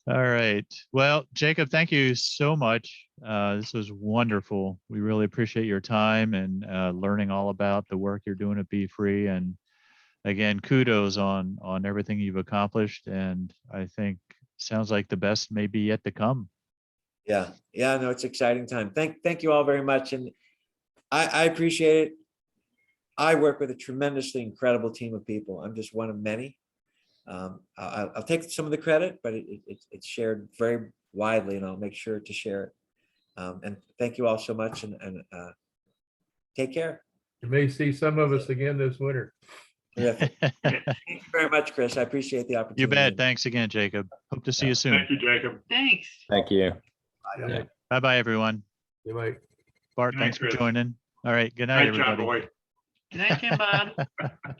S1: All right. Well, Jacob, thank you so much. This was wonderful. We really appreciate your time and learning all about the work you're doing at BFREE. And again, kudos on everything you've accomplished. And I think sounds like the best may be yet to come.
S7: Yeah. No, it's exciting time. Thank you all very much. And I appreciate it. I work with a tremendously incredible team of people. I'm just one of many. I'll take some of the credit, but it's shared very widely, and I'll make sure to share it. And thank you all so much, and take care.
S4: You may see some of us again this winter.
S7: Terrific. Thank you very much, Chris. I appreciate the opportunity.
S1: You bet. Thanks again, Jacob. Hope to see you soon.
S2: Thank you, Jacob.
S5: Thanks.
S6: Thank you.
S4: Yeah,
S1: Bye-bye, everyone.
S4: you might.
S1: Bart,
S2: Good night,
S1: thanks for
S2: Chris.
S1: joining. All right. Good night,
S2: Night job,
S1: everybody.
S2: boy.
S5: Good night, Jim Bob.